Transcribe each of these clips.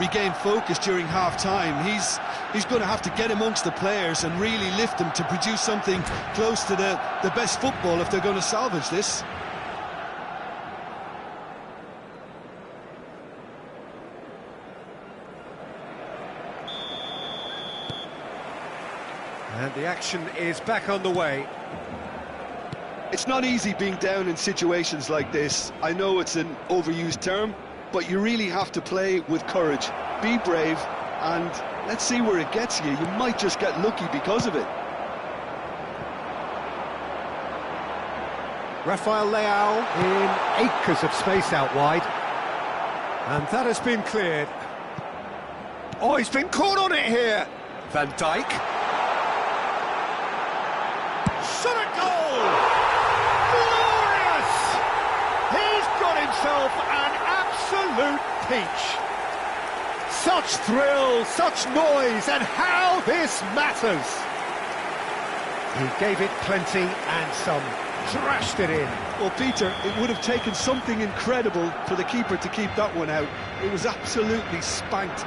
Regain focus during half-time. He's going to have to get amongst the players and really lift them to produce something close to the best football if they're going to salvage this. And the action is back on the way. It's not easy being down in situations like this. I know it's an overused term, but you really have to play with courage. Be brave, and let's see where it gets you. You might just get lucky because of it. Rafael Leao in acres of space out wide. And that has been cleared. Oh, he's been caught on it here. Van Dijk. Shot at goal! Glorious! He's got himself an absolute peach. Such thrill, such noise, and how this matters. He gave it plenty and some. Thrashed it in. Well, Peter, it would have taken something incredible for the keeper to keep that one out. It was absolutely spanked.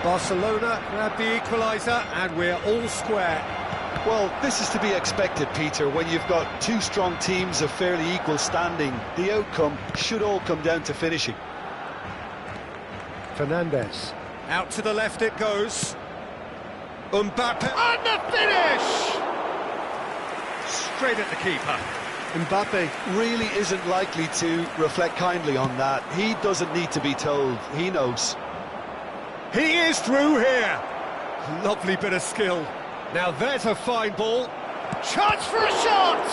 Barcelona grab the equaliser, and we're all square. Well, this is to be expected, Peter, when you've got two strong teams of fairly equal standing. The outcome should all come down to finishing. Fernandes. Out to the left it goes. Mbappe. And the finish! Straight at the keeper. Mbappe really isn't likely to reflect kindly on that. He doesn't need to be told. He knows. He is through here. Lovely bit of skill. Now there's a fine ball. Chance for a shot!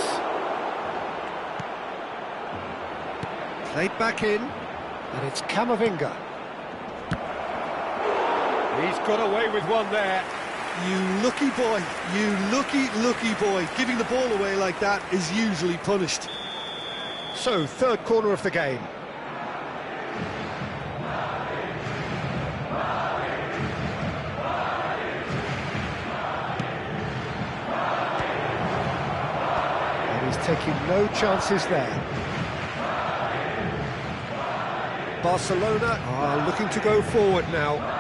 Played back in. And it's Camavinga. He's got away with one there. You lucky boy, you lucky boy. Giving the ball away like that is usually punished. So, third corner of the game. And he's taking no chances there. Barcelona are looking to go forward now.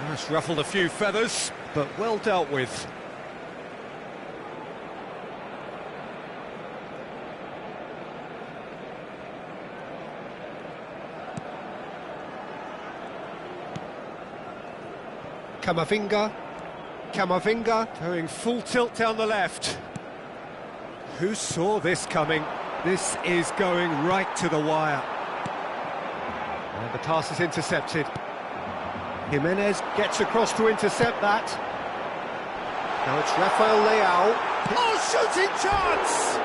That's ruffled a few feathers, but well dealt with. Camavinga going full tilt down the left. Who saw this coming? This is going right to the wire. And the pass is intercepted. Jimenez gets across to intercept that. Now it's Rafael Leao. Oh, shooting chance!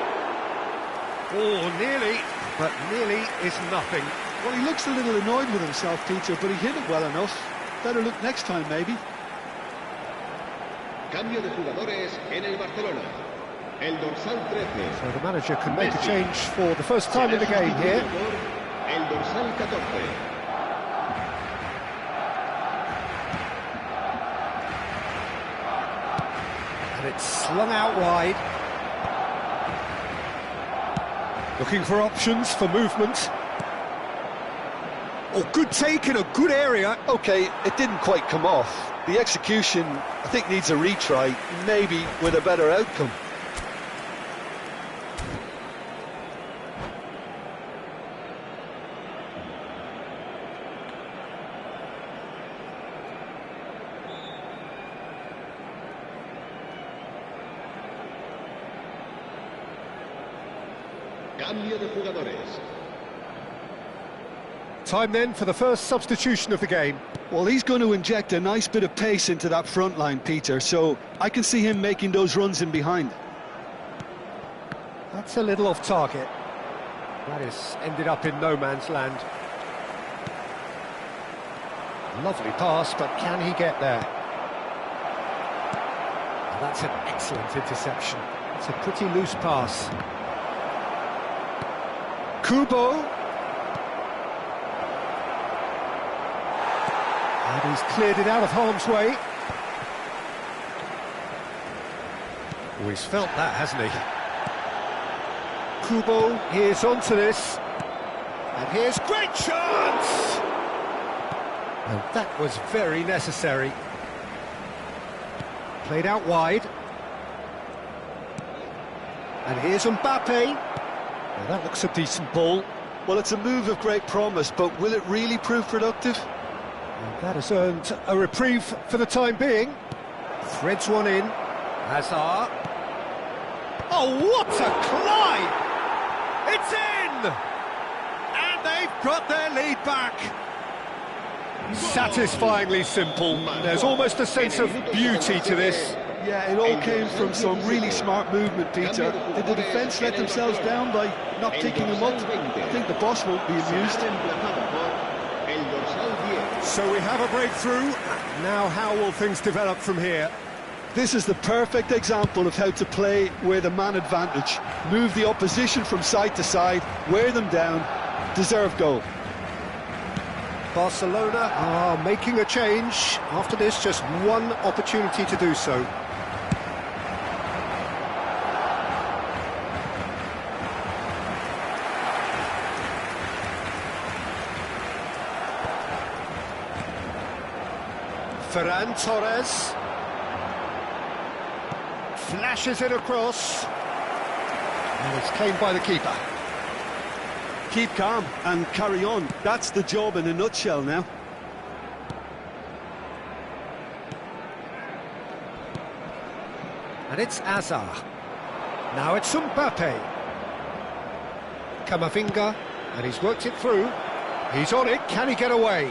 Oh, nearly, but nearly is nothing. Well, he looks a little annoyed with himself, Peter, but he hit it well enough. Better look next time, maybe. Cambio de jugadores en el Barcelona. El dorsal 13. So the manager can make a change for the first time in the game here. El dorsal 14. And it's slung out wide. Looking for options for movement. Oh, good take in a good area. OK, it didn't quite come off. The execution, I think, needs a retry, maybe with a better outcome. Cambio de jugadores. Time then for the first substitution of the game. Well, he's going to inject a nice bit of pace into that front line, Peter, so I can see him making those runs in behind. That's a little off target. That has ended up in no man's land. Lovely pass, but can he get there? That's an excellent interception. It's a pretty loose pass. Kubo. And he's cleared it out of harm's way. Oh, he's felt that, hasn't he? Kubo is onto this. And here's great chance! And that was very necessary. Played out wide. And here's Mbappe. Now that looks a decent ball. Well, it's a move of great promise, but will it really prove productive? And that has earned a reprieve for the time being. Threads one in. Hazard. Oh, what a climb! It's in! And they've got their lead back. Satisfyingly simple. There's almost a sense of beauty to this. Yeah, it all came from some really smart movement, Peter. Did the defence let themselves down by not picking him up? I think the boss won't be amused. So we have a breakthrough. Now how will things develop from here? This is the perfect example of how to play with a man advantage. Move the opposition from side to side, wear them down, deserve goal. Barcelona are making a change. After this, just one opportunity to do so. Ferran Torres flashes it across, and it's claimed by the keeper. Keep calm and carry on. That's the job in a nutshell now. And it's Hazard. Now it's Mbappe. Camavinga, and he's worked it through. He's on it, can he get away?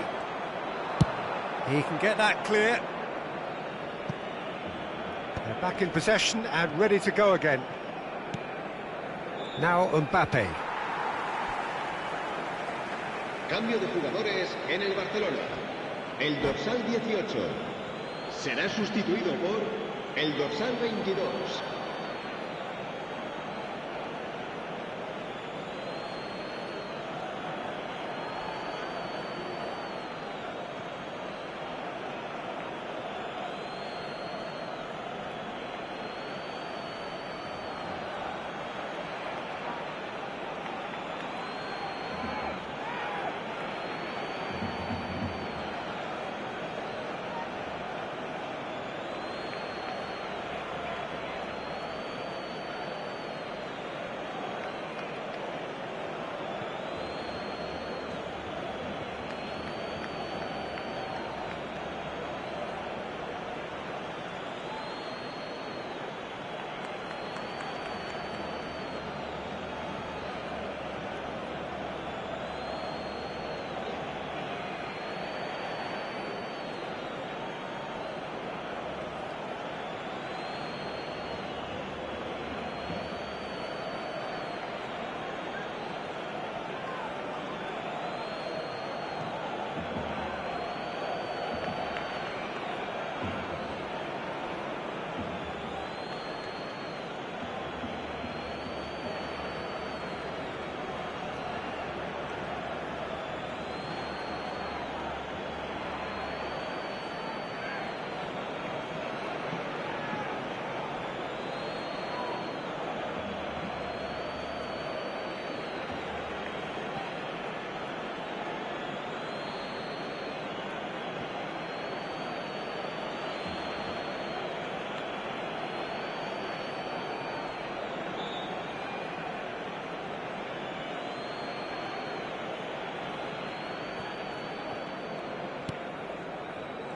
He can get that clear. They're back in possession and ready to go again. Now Mbappe. Cambio de jugadores en el Barcelona. El dorsal 18 será sustituido por el dorsal 22.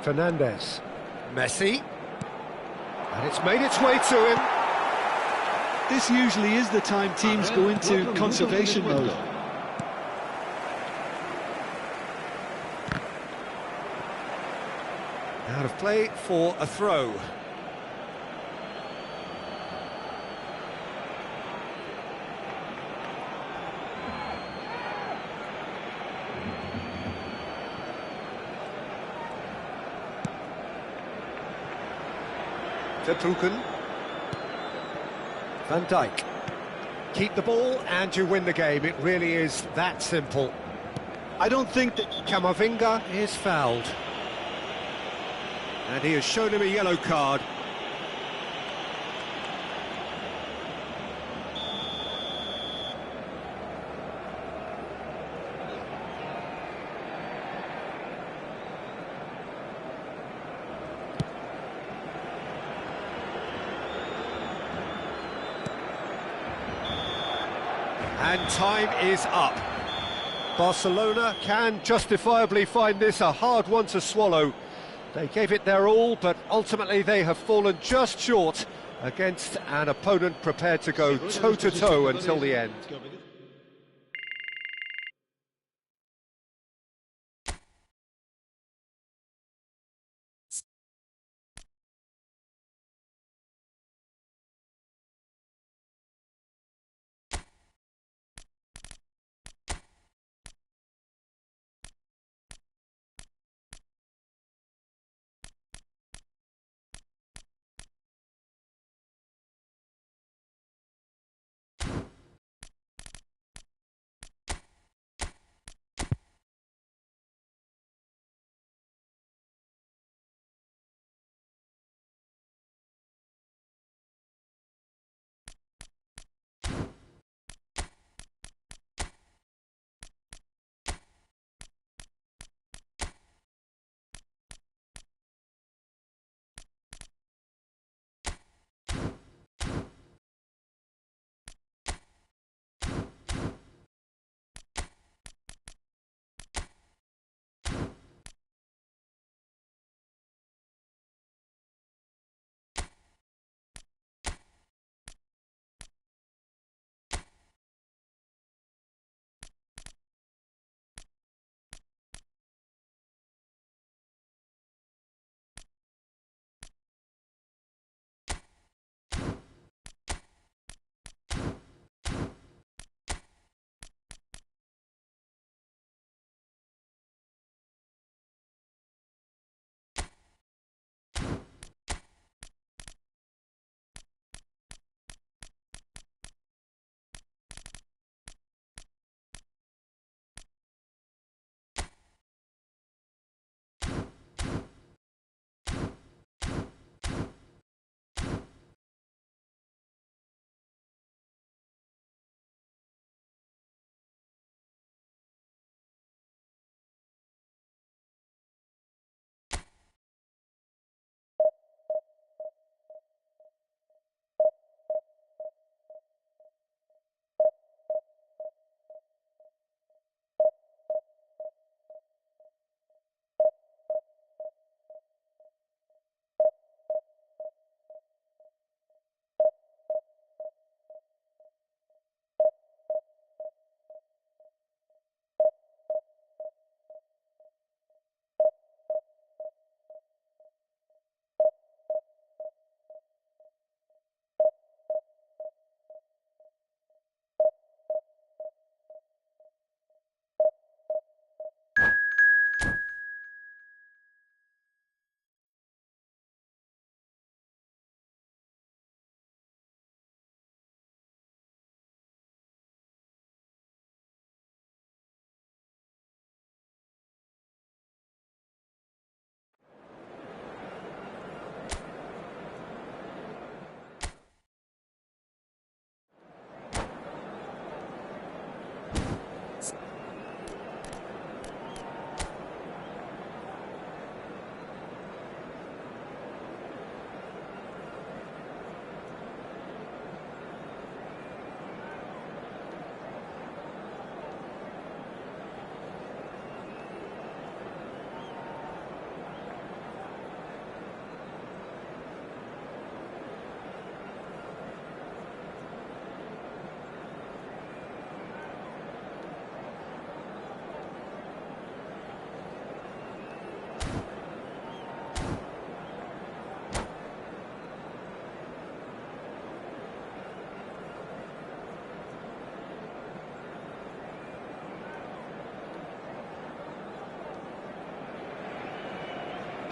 Fernandes. Messi. And it's made its way to him. This usually is the time teams go into conservation mode. Out of play for a throw. Vertonghen. Van Dijk. Keep the ball and you win the game. It really is that simple. I don't think that... Camavinga is fouled. And he has shown him a yellow card. And time is up. Barcelona can justifiably find this a hard one to swallow. They gave it their all, but ultimately they have fallen just short against an opponent prepared to go toe-to-toe until the end.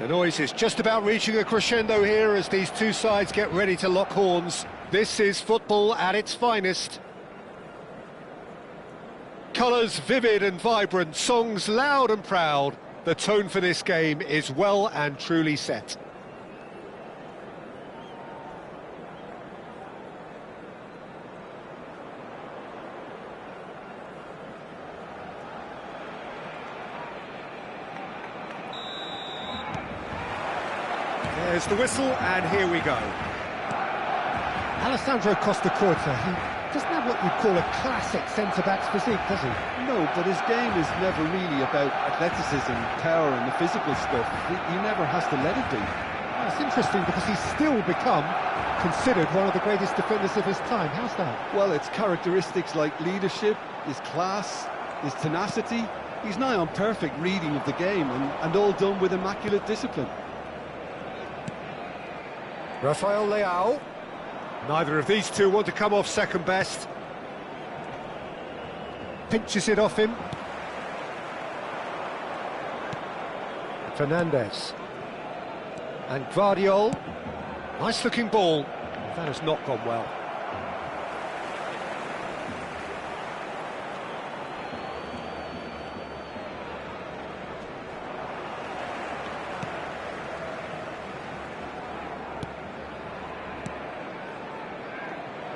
The noise is just about reaching a crescendo here as these two sides get ready to lock horns. This is football at its finest. Colours vivid and vibrant, songs loud and proud. The tone for this game is well and truly set. There's the whistle, and here we go. Alessandro Costa Curta, he doesn't have what what you'd call a classic centre-back's physique, does he? No, but his game is never really about athleticism, power and the physical stuff. He never has to let it be. That's interesting because he's still become considered one of the greatest defenders of his time. How's that? Well, it's characteristics like leadership, his class, his tenacity. He's nigh on perfect reading of the game and all done with immaculate discipline. Rafael Leao. Neither of these two want to come off second best. Pinches it off him. Fernandez. And Gvardiol. Nice looking ball. That has not gone well.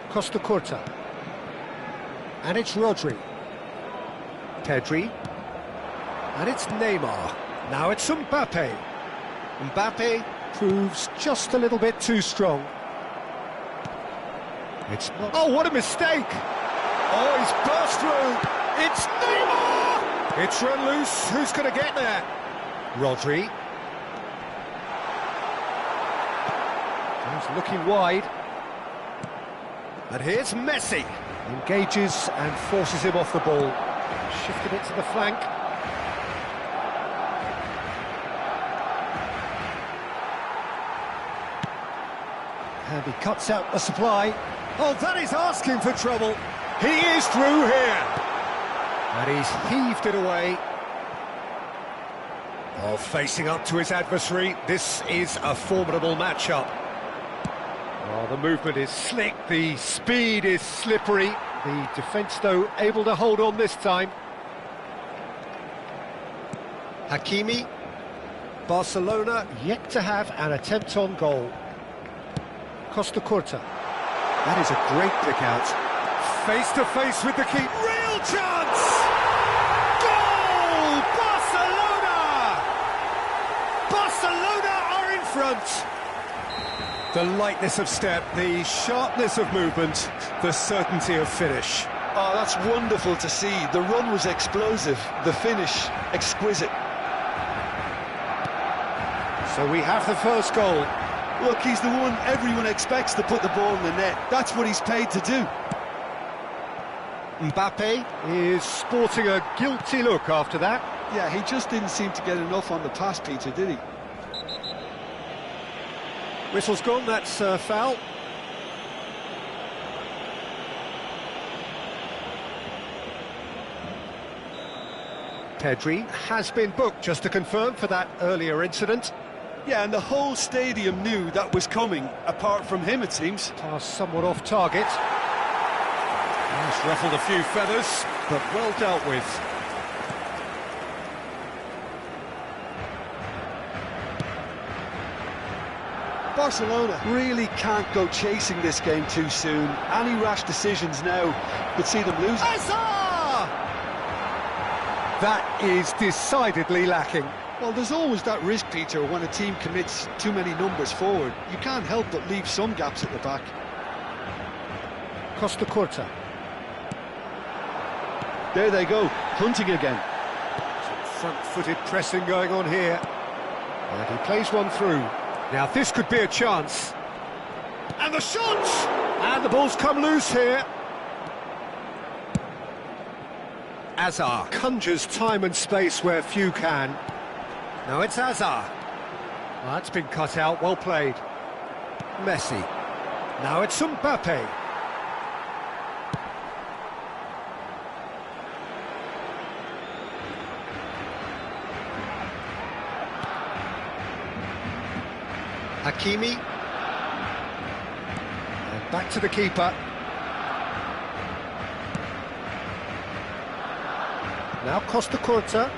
Costa Curta. And it's Rodri. Pedri. And it's Neymar. Now it's Mbappe. Mbappe proves just a little bit too strong. It's not... Oh, what a mistake! Oh, he's burst through. It's Neymar! It's run loose. Who's going to get there? Rodri. He's looking wide. And here's Messi. Engages and forces him off the ball. Shifted it to the flank. And he cuts out the supply. Oh, that is asking for trouble. He is through here. And he's heaved it away. Oh, facing up to his adversary. This is a formidable matchup. Oh, the movement is slick, the speed is slippery. The defence, though, able to hold on this time. Hakimi. Barcelona yet to have an attempt on goal. Costa Curta. That is a great pick out. Face to face with the keeper. Real chance! Goal! Barcelona! Barcelona are in front. The lightness of step, the sharpness of movement, the certainty of finish. Oh, that's wonderful to see. The run was explosive, the finish exquisite. So we have the first goal. Look, he's the one everyone expects to put the ball in the net. That's what he's paid to do. Mbappe is sporting a guilty look after that. Yeah, he just didn't seem to get enough on the pass, Peter, did he? Whistle's gone, that's foul. Pedri has been booked, just to confirm, for that earlier incident. Yeah, and the whole stadium knew that was coming, apart from him, it seems. Pass somewhat off target. Yes, ruffled a few feathers, but well dealt with. Barcelona really can't go chasing this game too soon. Any rash decisions now could see them lose. Hazard! That is decidedly lacking. Well, there's always that risk, Peter, when a team commits too many numbers forward. You can't help but leave some gaps at the back. Costa Curta. There they go, hunting again. Some front-footed pressing going on here. And he plays one through. Now this could be a chance. And the shot! And the ball's come loose here. Hazard conjures time and space where few can. Now it's Hazard. Well, that's been cut out, well played. Messi. Now it's Mbappe. Hakimi. And back to the keeper. Now Costa Curta.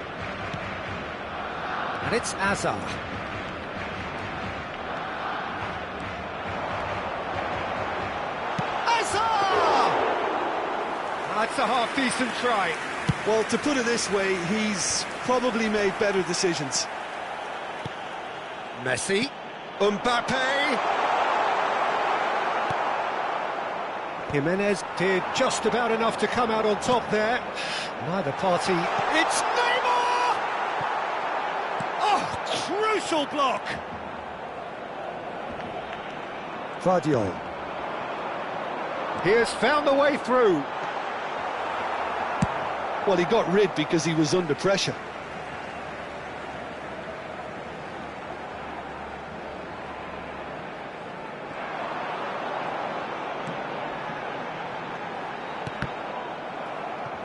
And it's Hazard. Hazard! That's a half-decent try. Well, to put it this way, he's probably made better decisions. Messi. Mbappe! Jimenez did just about enough to come out on top there. Neither party... It's Neymar! Oh, crucial block! Vardiol. He has found a way through. Well, he got rid because he was under pressure.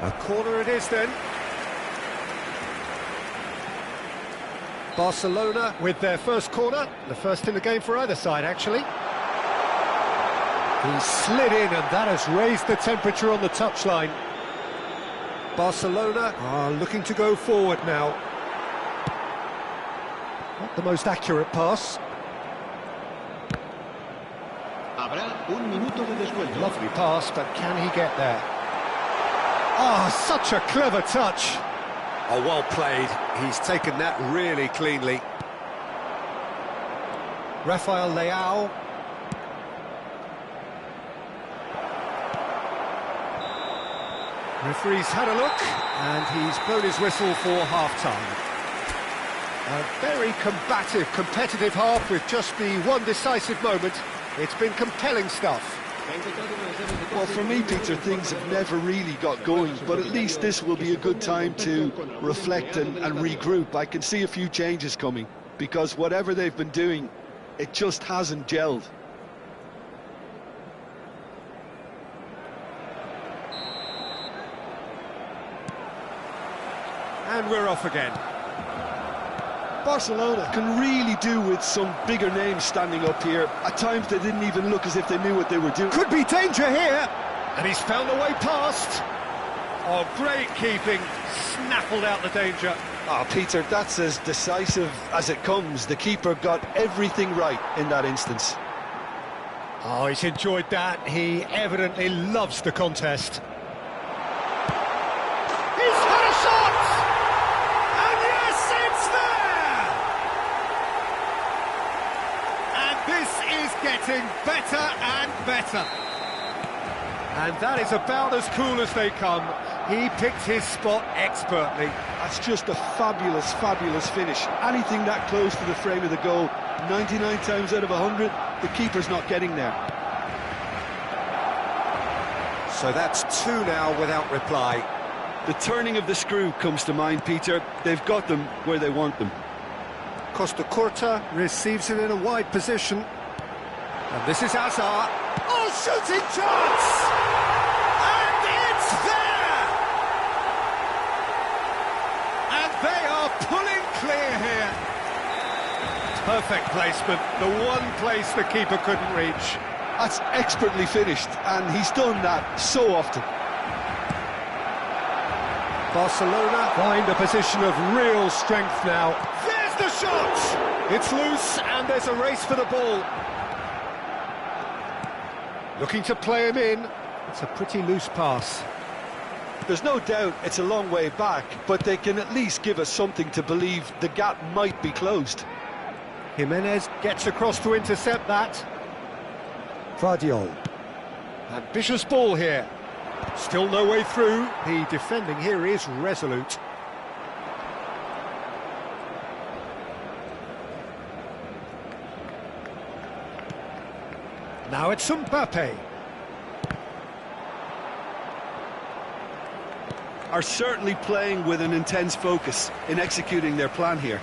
A corner it is then. Barcelona with their first corner, the first in the game for either side actually. He slid in and that has raised the temperature on the touchline. Barcelona are looking to go forward now. Not the most accurate pass. Habrá un minuto de descuento. Lovely pass, but can he get there? Ah, such a clever touch. Oh, well played. He's taken that really cleanly. Rafael Leao. Referee's had a look, and he's blown his whistle for half-time. A very combative, competitive half with just the one decisive moment. It's been compelling stuff. Well, for me, Peter, things have never really got going, but at least this will be a good time to reflect and regroup. I can see a few changes coming, because whatever they've been doing, it just hasn't gelled. And we're off again. Barcelona can really do with some bigger names standing up here. At times they didn't even look as if they knew what they were doing. Could be danger here, and he's found a way past. Oh, great keeping, snaffled out the danger. Ah, Peter, that's as decisive as it comes. The keeper got everything right in that instance. Oh, he's enjoyed that. He evidently loves the contest. He's had a shot! And yes, it's there! And this is getting better and better. And that is about as cool as they come. He picked his spot expertly. That's just a fabulous, fabulous finish. Anything that close to the frame of the goal, 99 times out of 100, the keeper's not getting there. So that's two now without reply. The turning of the screw comes to mind, Peter. They've got them where they want them. Costa Curta receives it in a wide position. And this is Hazard. Oh, shooting chance! And it's there! And they are pulling clear here. Perfect placement, the one place the keeper couldn't reach. That's expertly finished, and he's done that so often. Barcelona find a position of real strength now. There's the shot! It's loose, and there's a race for the ball. Looking to play him in. It's a pretty loose pass. There's no doubt it's a long way back, but they can at least give us something to believe the gap might be closed. Jimenez gets across to intercept that. Vardiol. Ambitious ball here. Still no way through. The defending here is resolute. Now it's Mbappe. Are certainly playing with an intense focus in executing their plan here.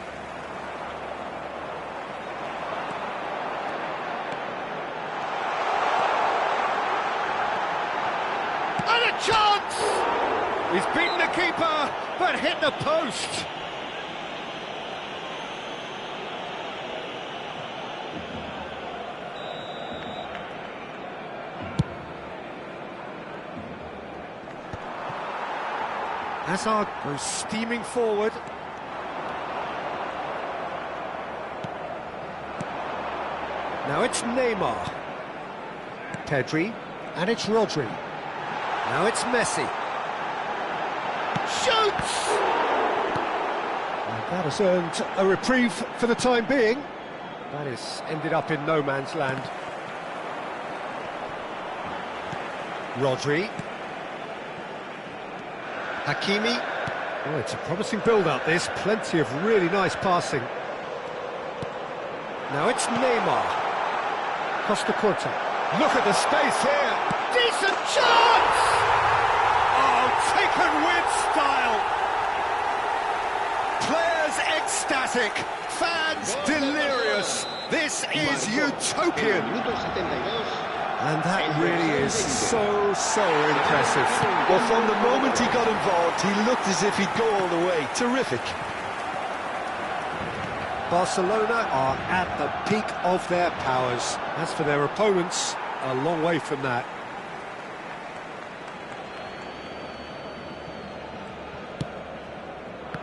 And a chance! He's beaten the keeper, but hit the post. Hazard goes steaming forward. Now it's Neymar. Pedri, and it's Rodri. Now it's Messi. Shoots! And that has earned a reprieve for the time being. That has ended up in no man's land. Rodri. Hakimi. Oh, it's a promising build-up, this. Plenty of really nice passing. Now it's Neymar. Costa Curta. Look at the space here. Decent chance! Oh, taken with style. Players ecstatic. Fans delirious. This is utopian. And that really is so impressive. Well, from the moment he got involved, he looked as if he'd go all the way. Terrific. Barcelona are at the peak of their powers. As for their opponents, a long way from that.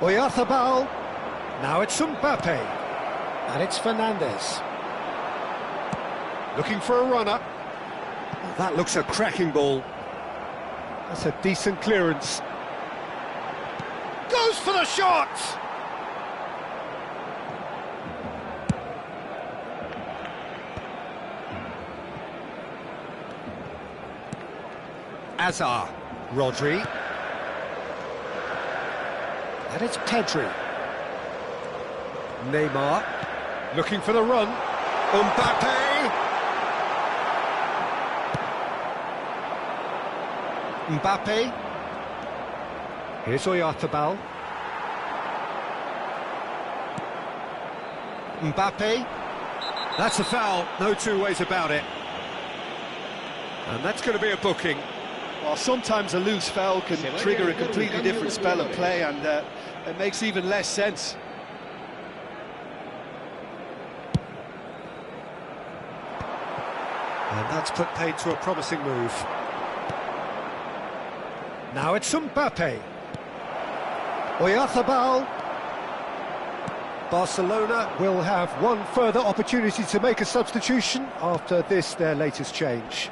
Oyarzabal. Now it's Mbappe. And it's Fernandes. Looking for a runner. Oh, that looks a cracking ball. That's a decent clearance. Goes for the shot! Azar. Rodri. And it's Pedri. Neymar. Looking for the run. Mbappe! Mbappe. Here's Oyarzabal. Mbappe. That's a foul, no two ways about it. And that's going to be a booking. Well, sometimes a loose foul can trigger a completely different spell of play, and it makes even less sense. And that's put paid to a promising move. Now it's Mbappe. Oyarzabal. Barcelona will have one further opportunity to make a substitution after this, their latest change.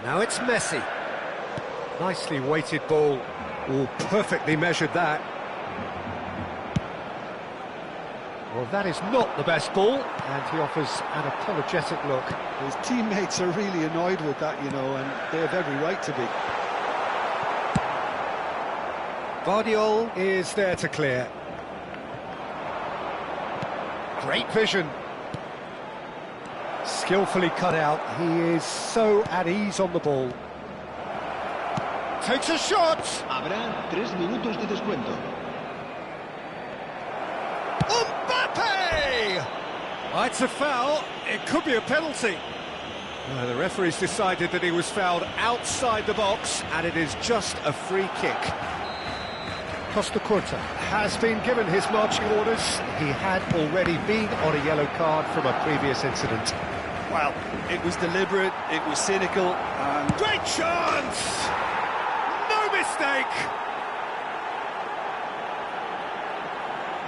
Now it's Messi. Nicely weighted ball. Oh, perfectly measured that. Well, that is not the best ball, and he offers an apologetic look. His teammates are really annoyed with that, you know, and they have every right to be. Guardiola is there to clear. Great vision. Skillfully cut out. He is so at ease on the ball. Takes a shot! Habrá 3 minutos de descuento. Mbappe! Oh, it's a foul. It could be a penalty. The referee's decided that he was fouled outside the box, and it is just a free kick. Costa Curta has been given his marching orders. He had already been on a yellow card from a previous incident. Well, it was deliberate, it was cynical, and... Great chance! No mistake!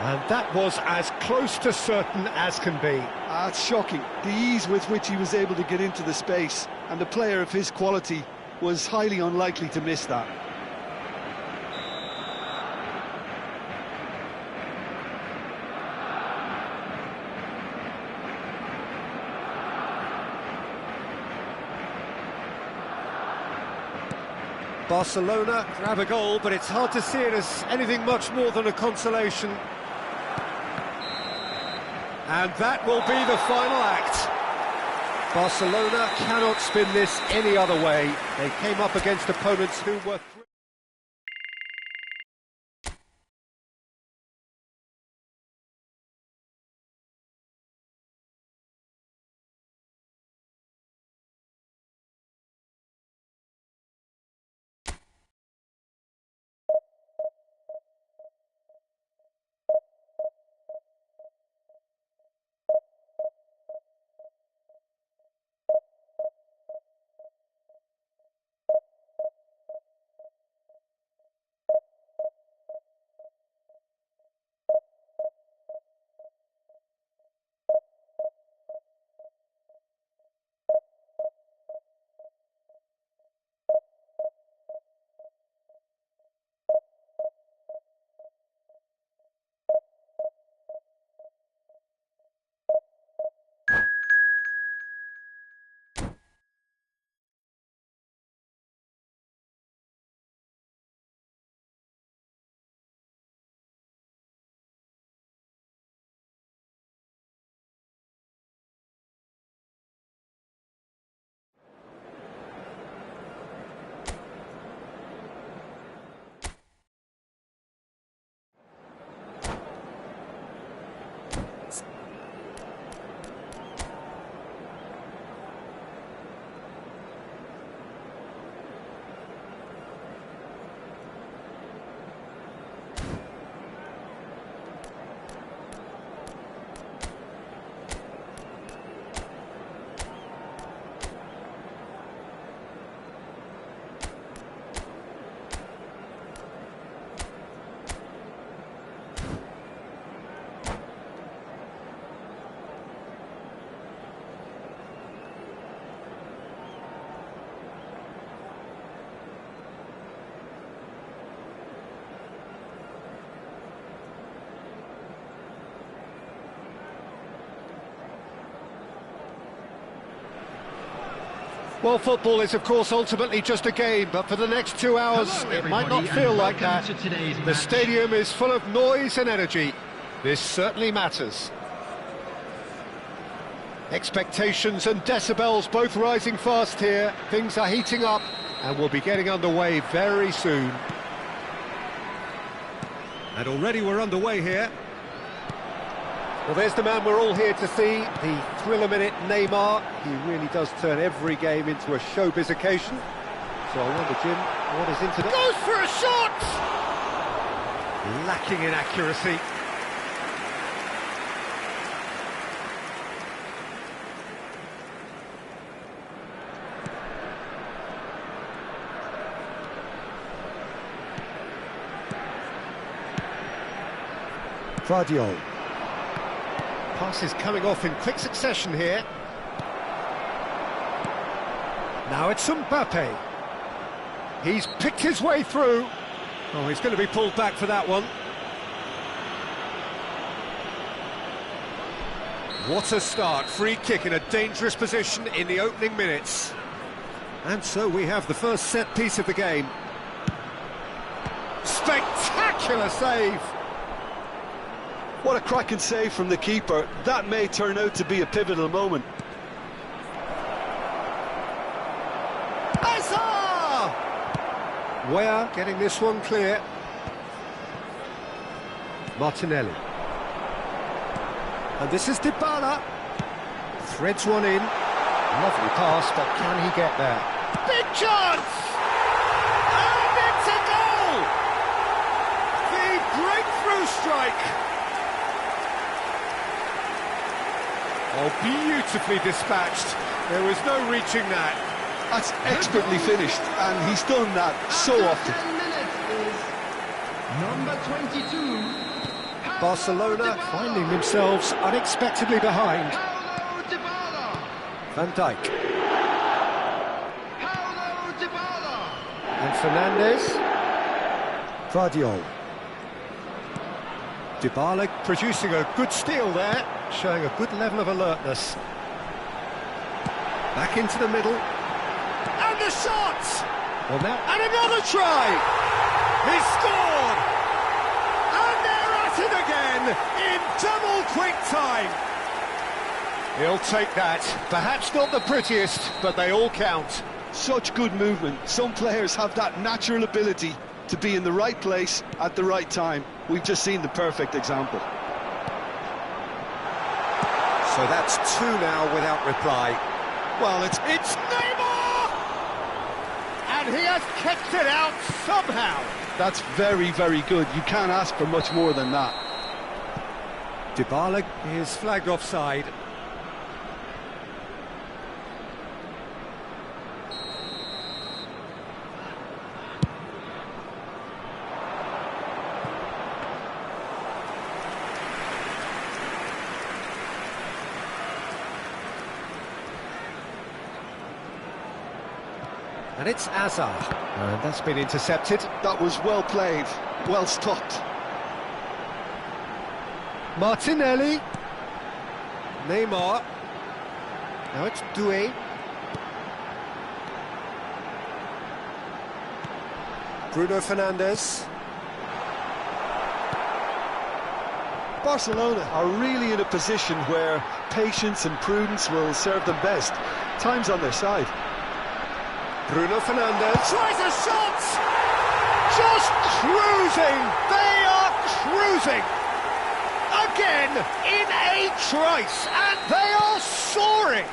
And that was as close to certain as can be. It's shocking, the ease with which he was able to get into the space, and a player of his quality was highly unlikely to miss that. Barcelona grab a goal, but it's hard to see it as anything much more than a consolation. And that will be the final act. Barcelona cannot spin this any other way. They came up against opponents who were... Well, football is, of course, ultimately just a game, but for the next 2 hours, Hello, it might not everybody, feel and like that. welcome to today's The match. stadium is full of noise and energy. This certainly matters. Expectations and decibels both rising fast here. Things are heating up, and we'll be getting underway very soon. And already we're underway here. Well, there's the man we're all here to see, the thriller-minute Neymar. He really does turn every game into a showbiz occasion. So I wonder, Jim, what is into that? Goes for a shot! Lacking in accuracy. Gvardiol. Passes coming off in quick succession here. Now it's Mbappe. He's picked his way through. Oh, he's going to be pulled back for that one. What a start. Free kick in a dangerous position in the opening minutes. And so we have the first set piece of the game. Spectacular save. What a cracking save from the keeper. That may turn out to be a pivotal moment. Hazard! Weah getting this one clear. Martinelli. And this is Dybala. Threads one in. Lovely pass, but can he get there? Big chance! And it's a goal! The breakthrough strike! Oh, beautifully dispatched. There was no reaching that. That's expertly finished, and he's done that so often. 10 minutes is number 22. Barcelona finding themselves unexpectedly behind. Paulo Dybala. Van Dijk. Paulo Dybala. And Fernandes. Gvardiol. Dybala producing a good steal there, showing a good level of alertness. Back into the middle. And the shot! Well, now, and another try! He scored! And they're at it again in double quick time. He'll take that. Perhaps not the prettiest, but they all count. Such good movement. Some players have that natural ability to be in the right place at the right time. We've just seen the perfect example. So that's two now without reply. Well, it's Neymar! And he has kept it out somehow. That's very, very good. You can't ask for much more than that. Dybala is flagged offside. And it's Hazard. And that's been intercepted. That was well played, well stopped. Martinelli. Neymar. Now it's Doué. Bruno Fernandes. Barcelona are really in a position where patience and prudence will serve them best. Time's on their side. Bruno Fernandes tries a shot! Just cruising! They are cruising! Again, in a trice, and they are soaring!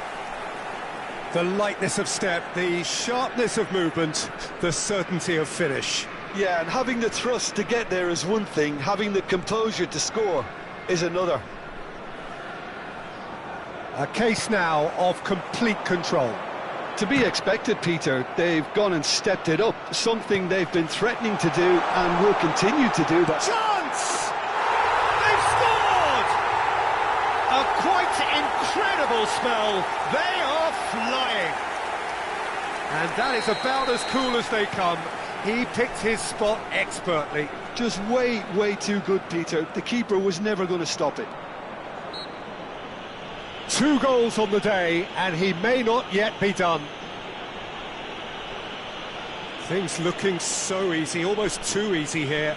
The lightness of step, the sharpness of movement, the certainty of finish. Yeah, and having the thrust to get there is one thing, having the composure to score is another. A case now of complete control. To be expected, Peter. They've gone and stepped it up, something they've been threatening to do and will continue to do that. Chance! They've scored! A quite incredible spell. They are flying. And that is about as cool as they come. He picked his spot expertly. Just way, way too good, Peter. The keeper was never going to stop it. 2 goals on the day, and he may not yet be done. Things looking so easy, almost too easy here.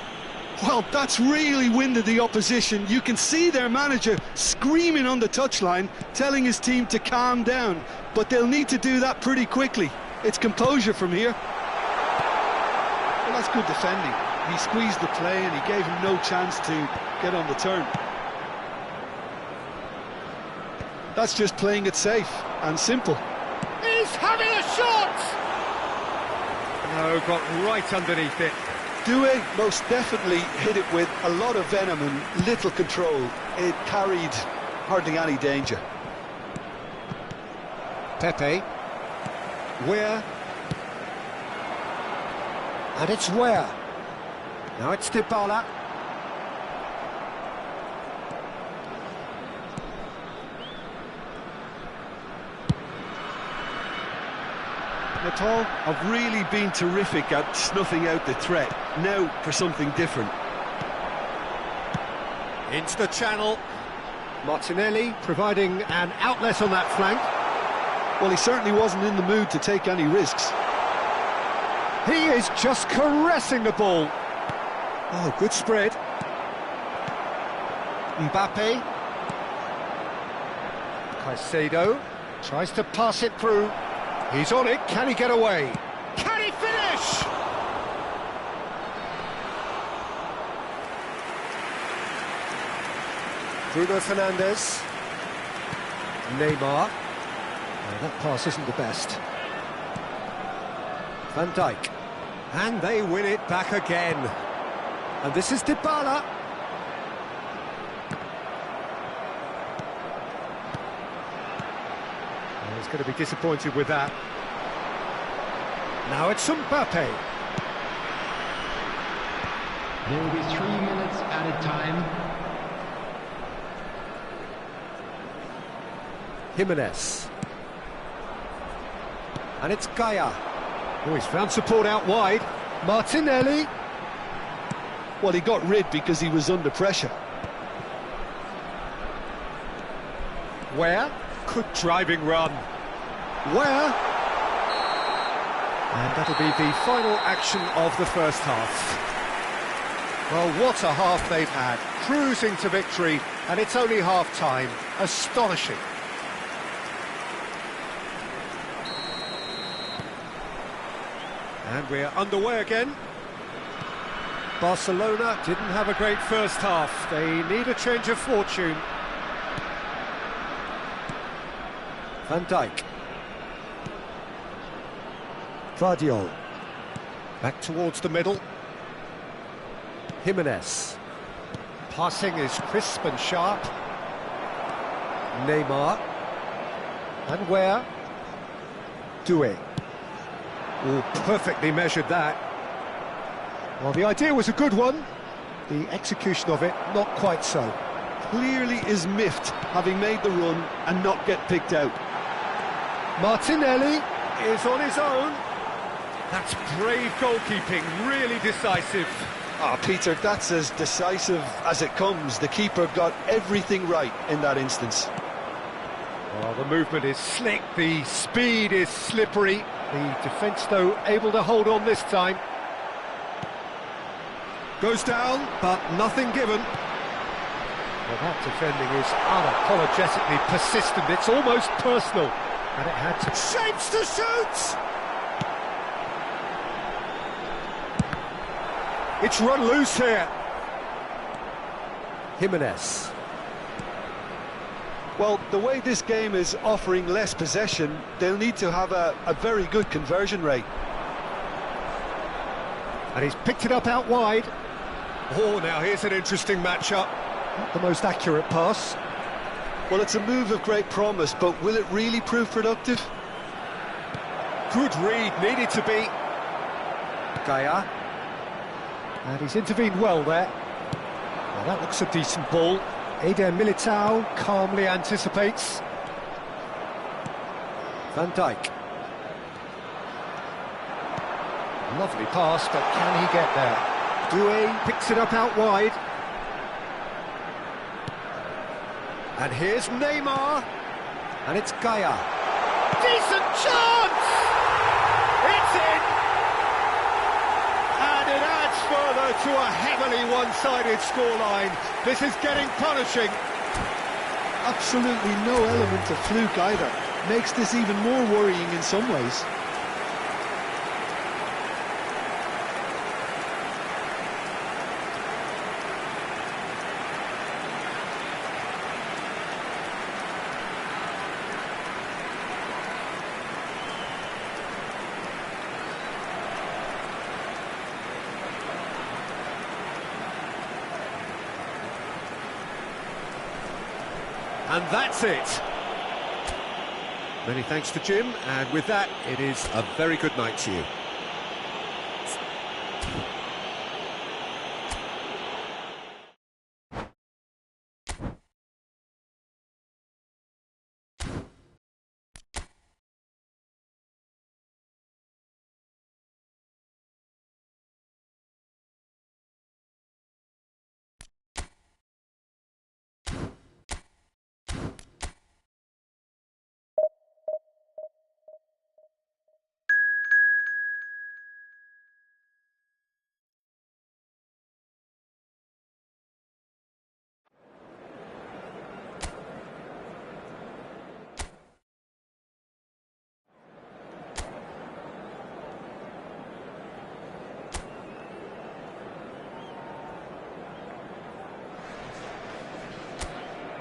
Well, that's really winded the opposition. You can see their manager screaming on the touchline, telling his team to calm down. But they'll need to do that pretty quickly. It's composure from here. Well, that's good defending. He squeezed the play and he gave him no chance to get on the turn. That's just playing it safe and simple. He's having a shot! No, got right underneath it. Doué most definitely hit it with a lot of venom and little control. It carried hardly any danger. Pepe. Where? And it's where? Now it's Dybala. Natal have really been terrific at snuffing out the threat. Now for something different. Into the channel. Martinelli providing an outlet on that flank. Well, he certainly wasn't in the mood to take any risks. He is just caressing the ball. Oh, good spread. Mbappe. Caicedo tries to pass it through. He's on it. Can he get away? Can he finish? Bruno Fernandes. Neymar. Oh, that pass isn't the best. Van Dijk. And they win it back again. And this is Dybala. He's going to be disappointed with that. Now it's Mbappe. There will be 3 minutes added time. Jimenez. And it's Gaia. Oh, he's found support out wide. Martinelli. Well, he got rid because he was under pressure. Where? Good driving run. Where? And that'll be the final action of the first half. Well, what a half they've had. Cruising to victory, and it's only half-time. Astonishing. And we're underway again. Barcelona didn't have a great first half. They need a change of fortune. Van Dijk. Gvardiol. Back towards the middle. Jimenez. Passing is crisp and sharp. Neymar. And where? Doué. Oh, perfectly measured that. Well, the idea was a good one. The execution of it, not quite so. Clearly is miffed, having made the run and not get picked out. Martinelli is on his own. That's brave goalkeeping, really decisive. Peter, that's as decisive as it comes. The keeper got everything right in that instance. Well, the movement is slick, the speed is slippery. The defence, though, able to hold on this time. Goes down, but nothing given. Well, that defending is unapologetically persistent. It's almost personal. And it had to... Shapes to shoot! It's run loose here. Jimenez. Well, the way this game is offering less possession, they'll need to have a very good conversion rate. And he's picked it up out wide. Oh, now here's an interesting matchup. Not the most accurate pass. Well, it's a move of great promise, but will it really prove productive? Good read, needed to be. Gaia. And he's intervened well there. Well, that looks a decent ball. Eder Militao calmly anticipates. Van Dijk. Lovely pass, but can he get there? Doué picks it up out wide. And here's Neymar. And it's Gaia. Decent chance! It's in! to a heavily one-sided scoreline. This is getting punishing. Absolutely no element of fluke either. Makes this even more worrying in some ways. And that's it. Many thanks to Jim, and with that, it is a very good night to you.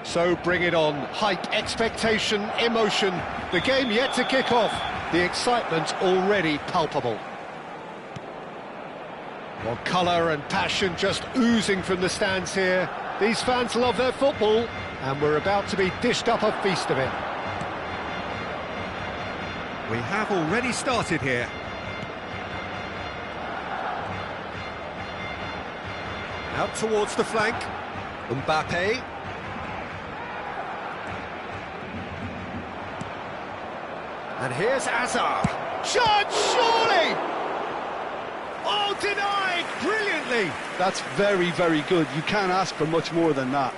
So bring it on. Hype, expectation, emotion. The game yet to kick off. The excitement already palpable. Well, colour and passion just oozing from the stands here. These fans love their football, and we're about to be dished up a feast of it. We have already started here. Out towards the flank. Mbappe. And here's Hazard. Shot, surely! Oh, denied! Brilliantly! That's very, very good. You can't ask for much more than that.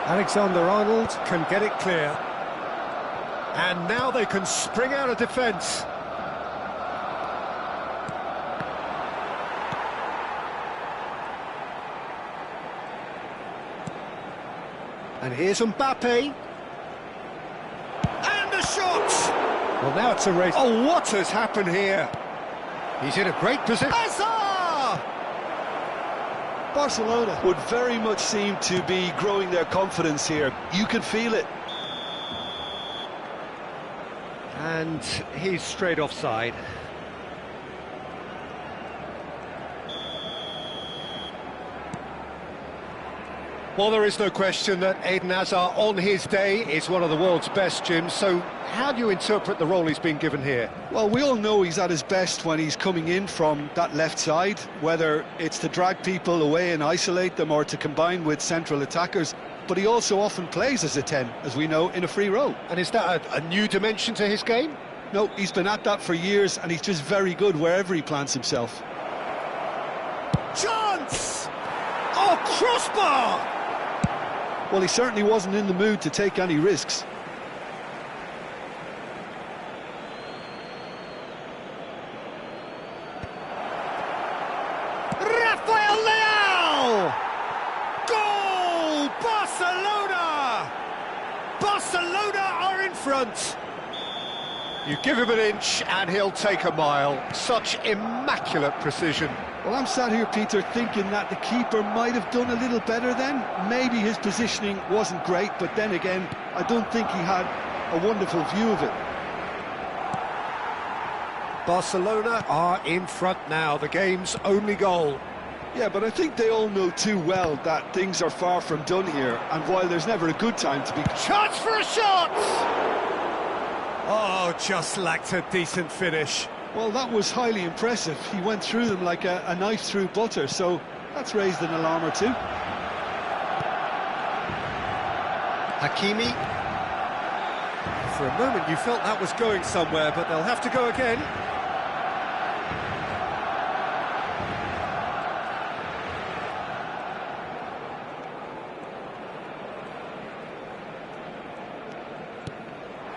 Alexander-Arnold can get it clear. And now they can spring out of defence. And here's Mbappe. And the shot! Well, now it's a race. Oh, what has happened here? He's in a great position. Hazard! Barcelona would very much seem to be growing their confidence here. You can feel it. And he's straight offside. Well, there is no question that Eden Hazard, on his day, is one of the world's best, Jim. So how do you interpret the role he's been given here? Well, we all know he's at his best when he's coming in from that left side, whether it's to drag people away and isolate them or to combine with central attackers. But he also often plays as a 10, as we know, in a free role. And is that a new dimension to his game? No, he's been at that for years, and he's just very good wherever he plants himself. Chance! Oh, crossbar! Well, he certainly wasn't in the mood to take any risks. Rafael Leao! Goal! Barcelona! Barcelona are in front. You give him an inch and he'll take a mile. Such immaculate precision. Well, I'm sat here, Peter, thinking that the keeper might have done a little better then. Maybe his positioning wasn't great, but then again, I don't think he had a wonderful view of it. Barcelona are in front now, the game's only goal. Yeah, but I think they all know too well that things are far from done here, and while there's never a good time to be... Chance for a shot! Oh, just lacked a decent finish. Well, that was highly impressive. He went through them like a knife through butter, so that's raised an alarm or two. Hakimi. For a moment you felt that was going somewhere, but they'll have to go again.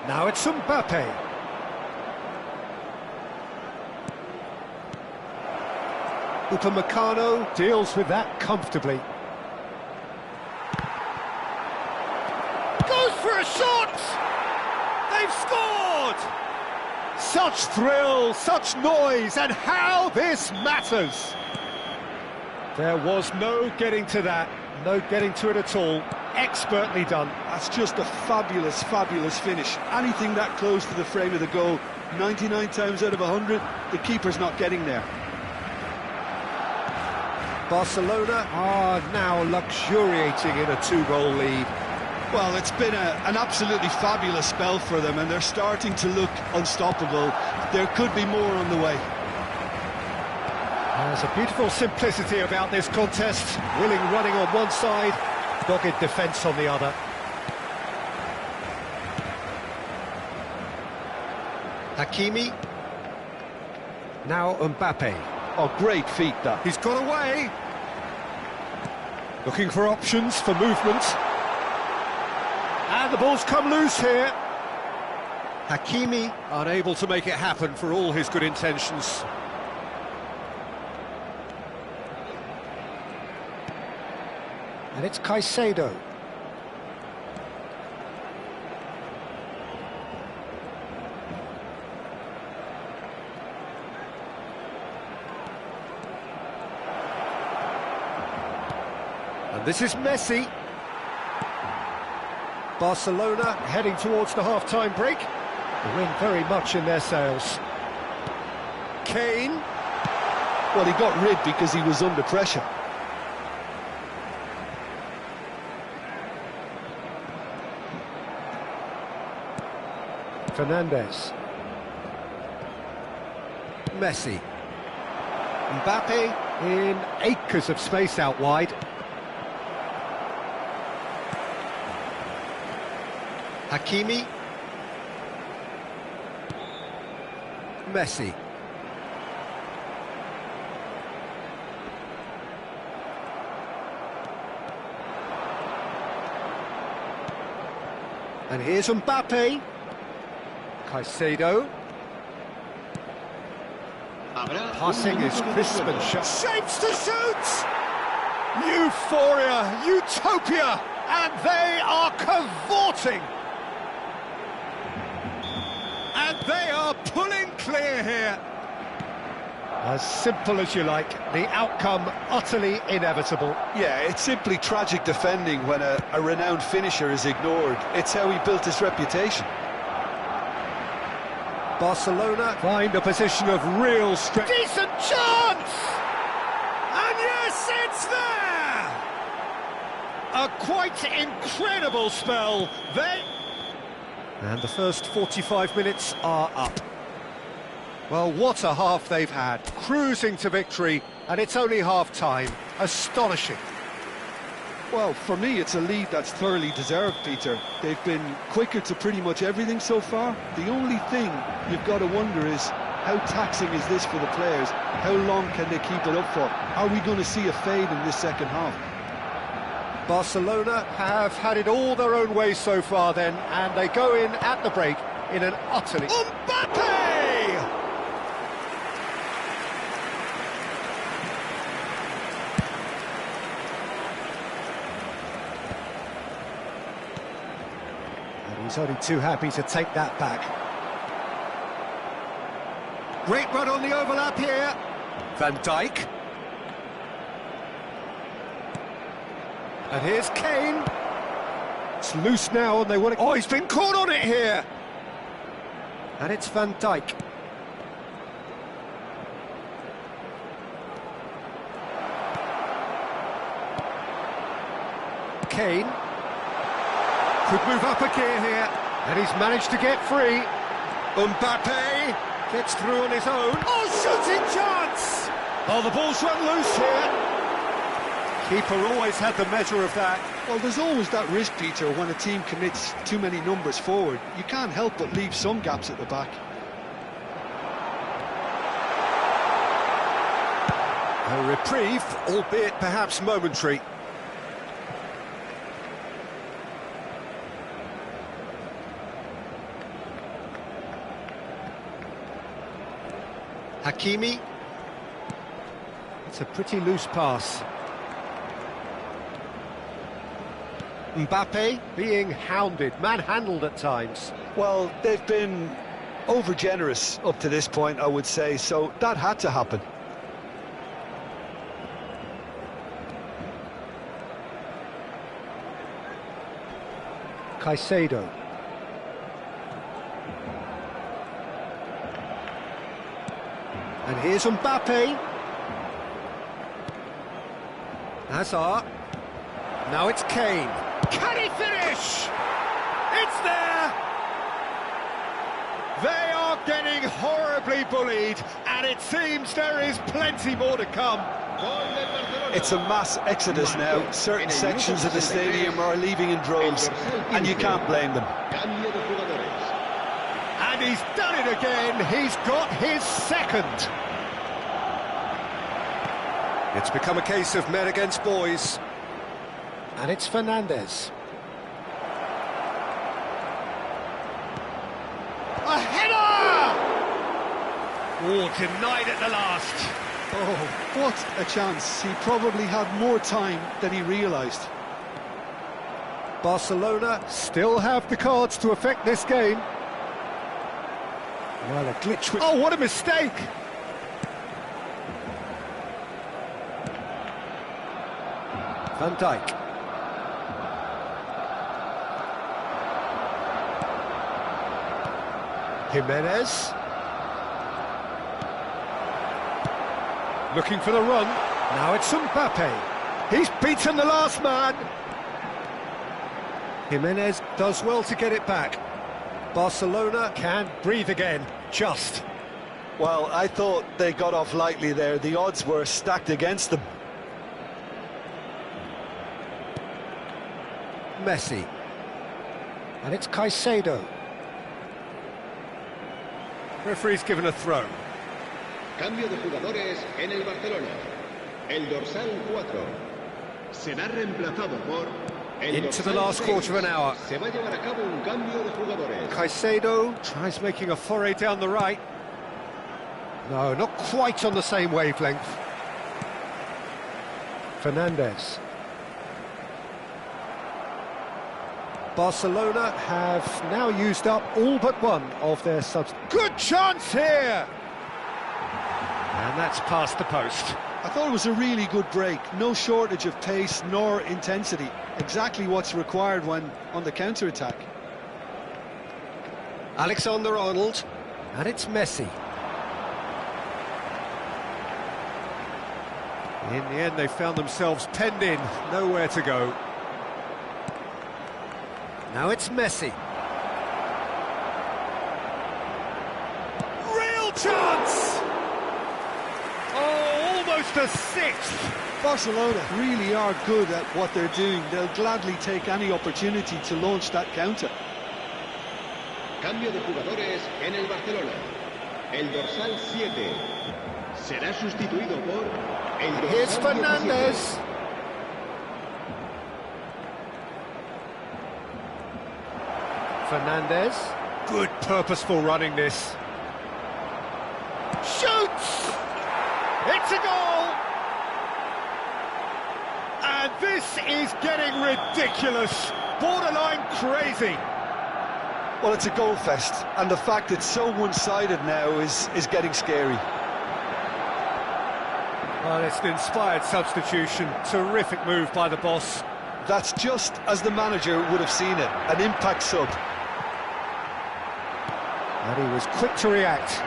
Now it's Mbappe. Upamecano deals with that comfortably. Goes for a shot! They've scored! Such thrill, such noise, and how this matters! There was no getting to that, no getting to it at all. Expertly done. That's just a fabulous, fabulous finish. Anything that close to the frame of the goal, 99 times out of 100, the keeper's not getting there. Barcelona are now luxuriating in a 2-goal lead. Well, it's been an absolutely fabulous spell for them, and they're starting to look unstoppable. There could be more on the way. There's a beautiful simplicity about this contest. Willing running on one side, dogged defence on the other. Hakimi. Now Mbappe. Oh, great feat, that. He's got away. Looking for options for movement. And the ball's come loose here. Hakimi unable to make it happen for all his good intentions. And it's Caicedo. And this is Messi. Barcelona heading towards the half-time break. The wind very much in their sails. Kane. Well, he got rid because he was under pressure. Fernandes. Messi. Mbappe in acres of space out wide. Hakimi. Messi. And here's Mbappe. Caicedo. Passing is crisp and sharp. Shapes to shoot! Euphoria, utopia, and they are cavorting. And they are pulling clear here. As simple as you like, the outcome utterly inevitable. Yeah, it's simply tragic defending when a renowned finisher is ignored. It's how he built his reputation. Barcelona find a position of real strength. Decent chance! And yes, it's there! A quite incredible spell. And the first 45 minutes are up. Well, what a half they've had. Cruising to victory, and it's only half-time. Astonishing. Well, for me, it's a lead that's thoroughly deserved, Peter. They've been quicker to pretty much everything so far. The only thing you've got to wonder is, how taxing is this for the players? How long can they keep it up for? Are we going to see a fade in this second half? Barcelona have had it all their own way so far then, and they go in at the break in an utterly... Mbappe! He's only too happy to take that back. Great run on the overlap here. Van Dijk. And here's Kane. It's loose now and they want to... Oh, he's been caught on it here. And it's Van Dijk. Kane. Could move up a gear here, and he's managed to get free. Mbappe gets through on his own. Oh, shooting chance! Oh, the ball's run loose here. Keeper always had the measure of that. Well, there's always that risk, Peter, when a team commits too many numbers forward. You can't help but leave some gaps at the back. A reprieve, albeit perhaps momentary. Hakimi. It's a pretty loose pass. Mbappe being hounded, manhandled at times. Well, they've been over-generous up to this point, I would say, so that had to happen. Caicedo. And here's Mbappe. Hazard. Now it's Kane. Can he finish? It's there! They are getting horribly bullied, and it seems there is plenty more to come. It's a mass exodus now. Certain sections of the stadium are leaving in droves, and you can't blame them. And he's done it again. He's got his second. It's become a case of men against boys. And it's Fernandes. A header! Oh, denied at the last. Oh, what a chance. He probably had more time than he realised. Barcelona still have the cards to affect this game. Well, a glitch with... Oh, what a mistake! Van Dijk. Jimenez. Looking for the run. Now it's Mbappe. He's beaten the last man. Jimenez does well to get it back. Barcelona can breathe again, just. Well, I thought they got off lightly there. The odds were stacked against them. Messi. And it's Caicedo. Referee's given a throw. Cambio de jugadores en el Barcelona. El dorsal 4 será reemplazado por el Into the dorsal last 6. quarter of an hour. Se va a llevar a cabo un cambio de jugadores. Caicedo tries making a foray down the right. No, not quite on the same wavelength. Fernandes. Barcelona have now used up all but one of their subs. Good chance here! And that's past the post. I thought it was a really good break. No shortage of pace nor intensity. Exactly what's required when on the counter-attack. Alexander-Arnold. And it's Messi. In the end, they found themselves penned in, nowhere to go. Now it's Messi. Real chance! Oh, almost a sixth! Barcelona really are good at what they're doing. They'll gladly take any opportunity to launch that counter. Cambio de jugadores en el Barcelona. El dorsal 7 será sustituido por el dorsal Here's 17. Fernandes. Fernandes. Good purposeful running this. Shoots! It's a goal! And this is getting ridiculous. Borderline crazy. Well, it's a goal fest, and the fact it's so one-sided now is getting scary. Well, it's an inspired substitution. Terrific move by the boss. That's just as the manager would have seen it, an impact sub. And he was quick to react.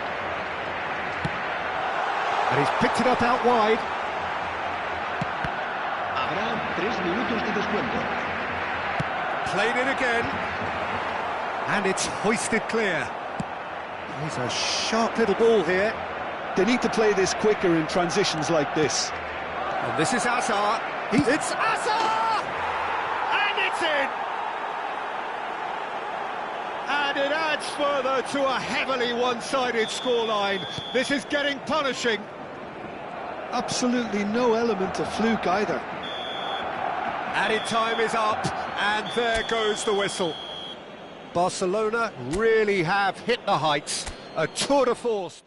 And he's picked it up out wide. Habrá 3 minutos de descuento. Played it again. And it's hoisted clear. He's a sharp little ball here. They need to play this quicker in transitions like this. And this is Hazard. It's Hazard! And it's in! And it adds further to a heavily one-sided scoreline. This is getting punishing. Absolutely no element of fluke either. Added time is up, and there goes the whistle. Barcelona really have hit the heights. A tour de force.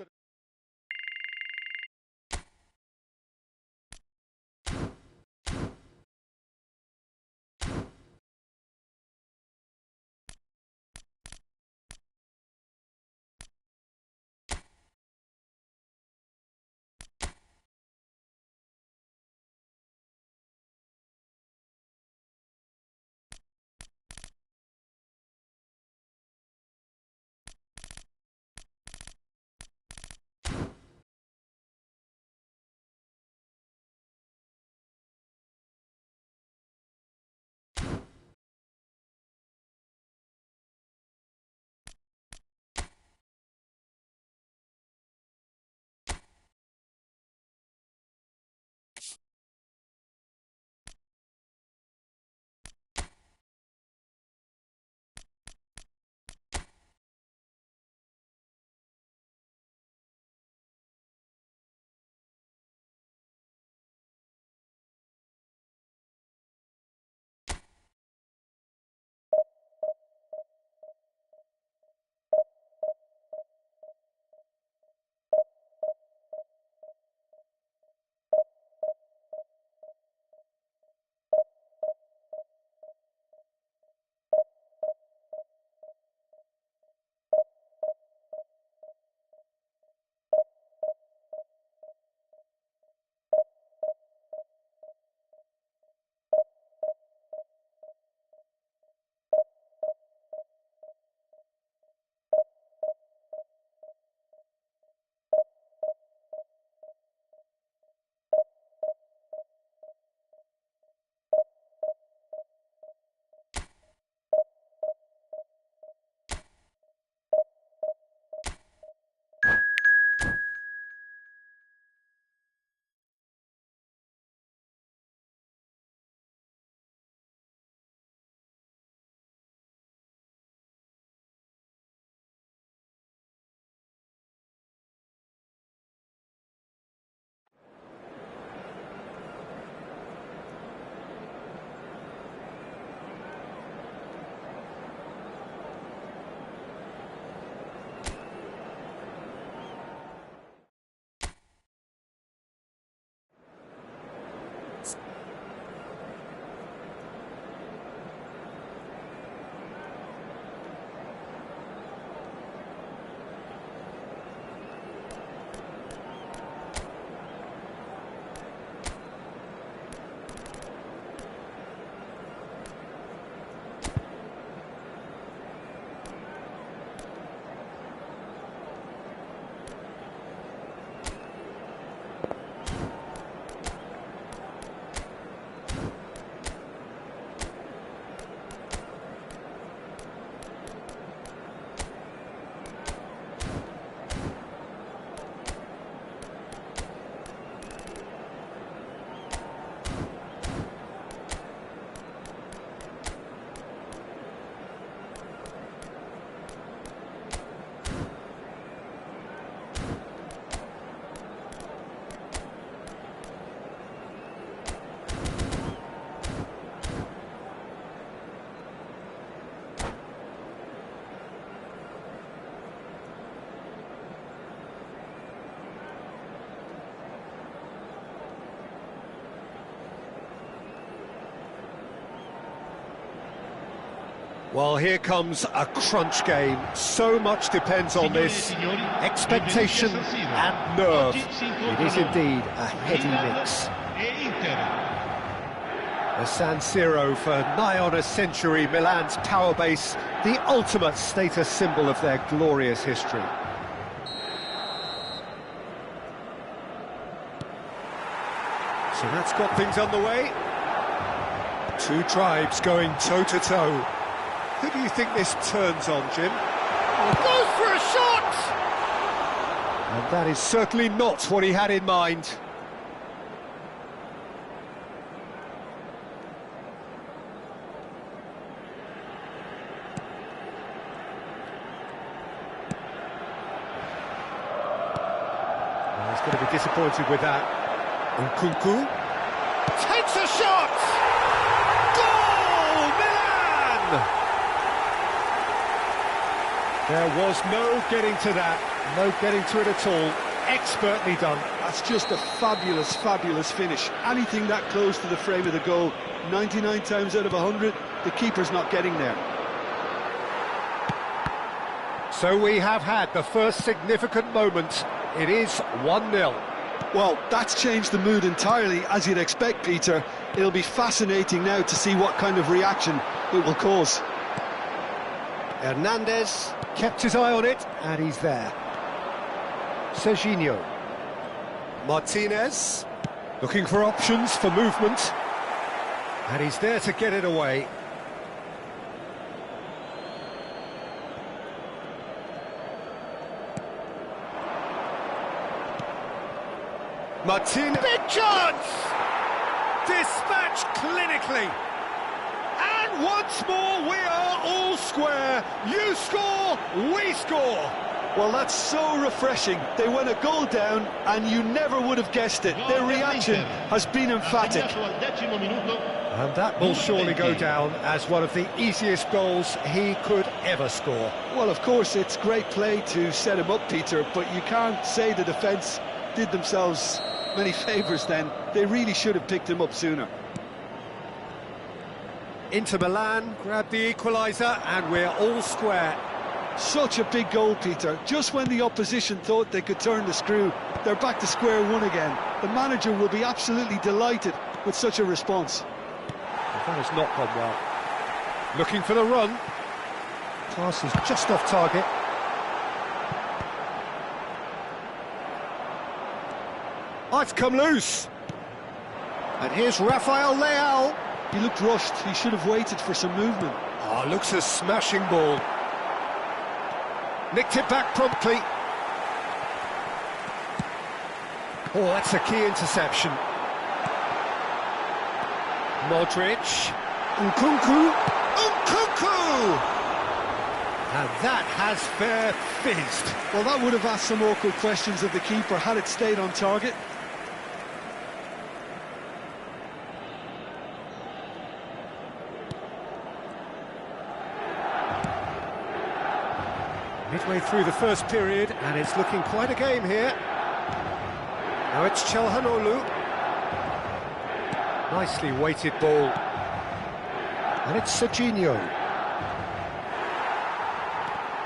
Well, here comes a crunch game. So much depends on this. Expectation and nerve. It is indeed a heady mix. The San Siro for nigh on a century, Milan's power base, the ultimate status symbol of their glorious history. So that's got things underway. Two tribes going toe-to-toe. Who do you think this turns on, Jim? Goes for a shot! And that is certainly not what he had in mind. Well, he's going to be disappointed with that. Nkunku takes a shot! Goal! Milan! There was no getting to that, no getting to it at all. Expertly done. That's just a fabulous, fabulous finish. Anything that close to the frame of the goal, 99 times out of 100, the keeper's not getting there. So we have had the first significant moment. It is 1-0. Well, that's changed the mood entirely, as you'd expect, Peter. It'll be fascinating now to see what kind of reaction it will cause. Hernandez kept his eye on it, and he's there. Serginho. Martinez, looking for options for movement. And he's there to get it away. Martinez, big chance! Dispatched clinically. And once more we are all square. You score, we score. Well, that's so refreshing. They went a goal down and you never would have guessed it. Their reaction has been emphatic. And that will surely go down as one of the easiest goals he could ever score. Well, of course, it's great play to set him up, Peter, but you can't say the defence did themselves many favours then. They really should have picked him up sooner. Inter Milan grabbed the equaliser and we're all square. Such a big goal, Peter. Just when the opposition thought they could turn the screw, they're back to square one again. The manager will be absolutely delighted with such a response. That has not gone well. Looking for the run. Pass is just off target. Oh, it's come loose. And here's Rafael Leao. He looked rushed. He should have waited for some movement. Oh, looks a smashing ball. Nicked it back promptly. Oh, that's a key interception. Modric. Nkunku. And that has fair fizzed. Well, that would have asked some awkward questions of the keeper had it stayed on target. Midway through the first period, and it's looking quite a game here. Now it's Çalhanoğlu. Nicely weighted ball. And it's Serginho.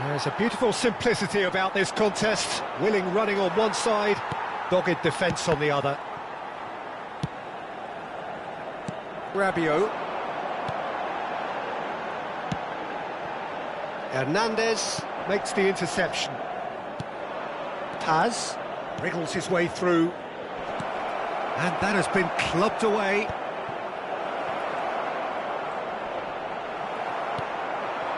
There's a beautiful simplicity about this contest. Willing running on one side, dogged defence on the other. Rabiot. Hernandez makes the interception. Paz wriggles his way through. And that has been clubbed away.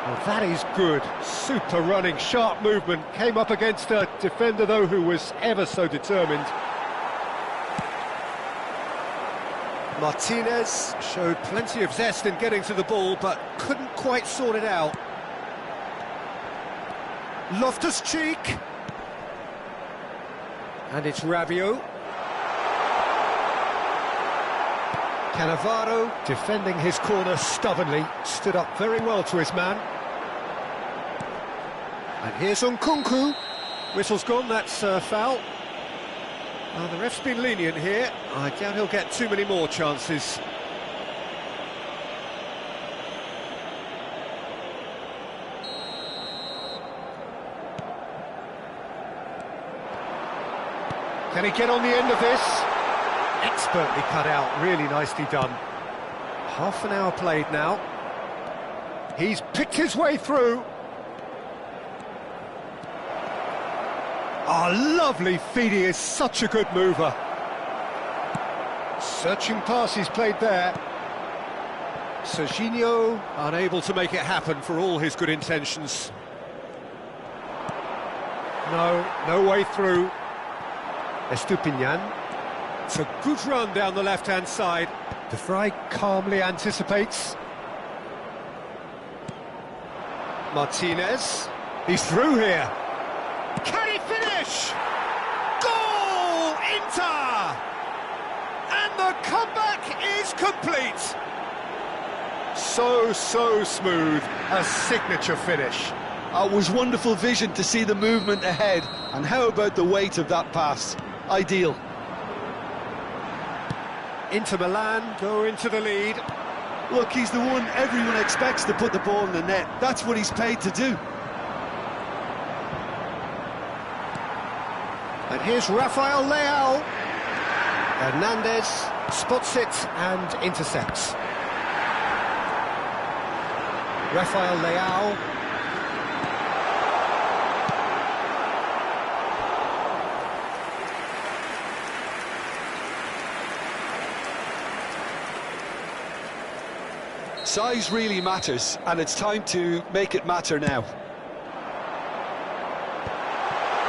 Well, that is good. Super running, sharp movement. Came up against a defender, though, who was ever so determined. Martinez showed plenty of zest in getting to the ball, but couldn't quite sort it out. Loftus-Cheek. And it's Rabiot. Cannavaro defending his corner stubbornly, stood up very well to his man. And here's Nkunku. Whistle's gone, that's foul. The ref's been lenient here. I doubt he'll get too many more chances. Can he get on the end of this? Expertly cut out, really nicely done. Half an hour played now. He's picked his way through. Oh, lovely feed, he is such a good mover. Searching pass he's played there. Serginho unable to make it happen for all his good intentions. No way through. Estupiñán. It's a good run down the left-hand side. De Vrij calmly anticipates. Martinez. He's through here. Can he finish? Goal! Inter! And the comeback is complete. So smooth. A signature finish. It was wonderful vision to see the movement ahead. And how about the weight of that pass? Ideal. Inter Milan go into the lead. Look, he's the one everyone expects to put the ball in the net. That's what he's paid to do. And here's Rafael Leao. Hernandez spots it and intercepts. Rafael Leao. Size really matters, and it's time to make it matter now.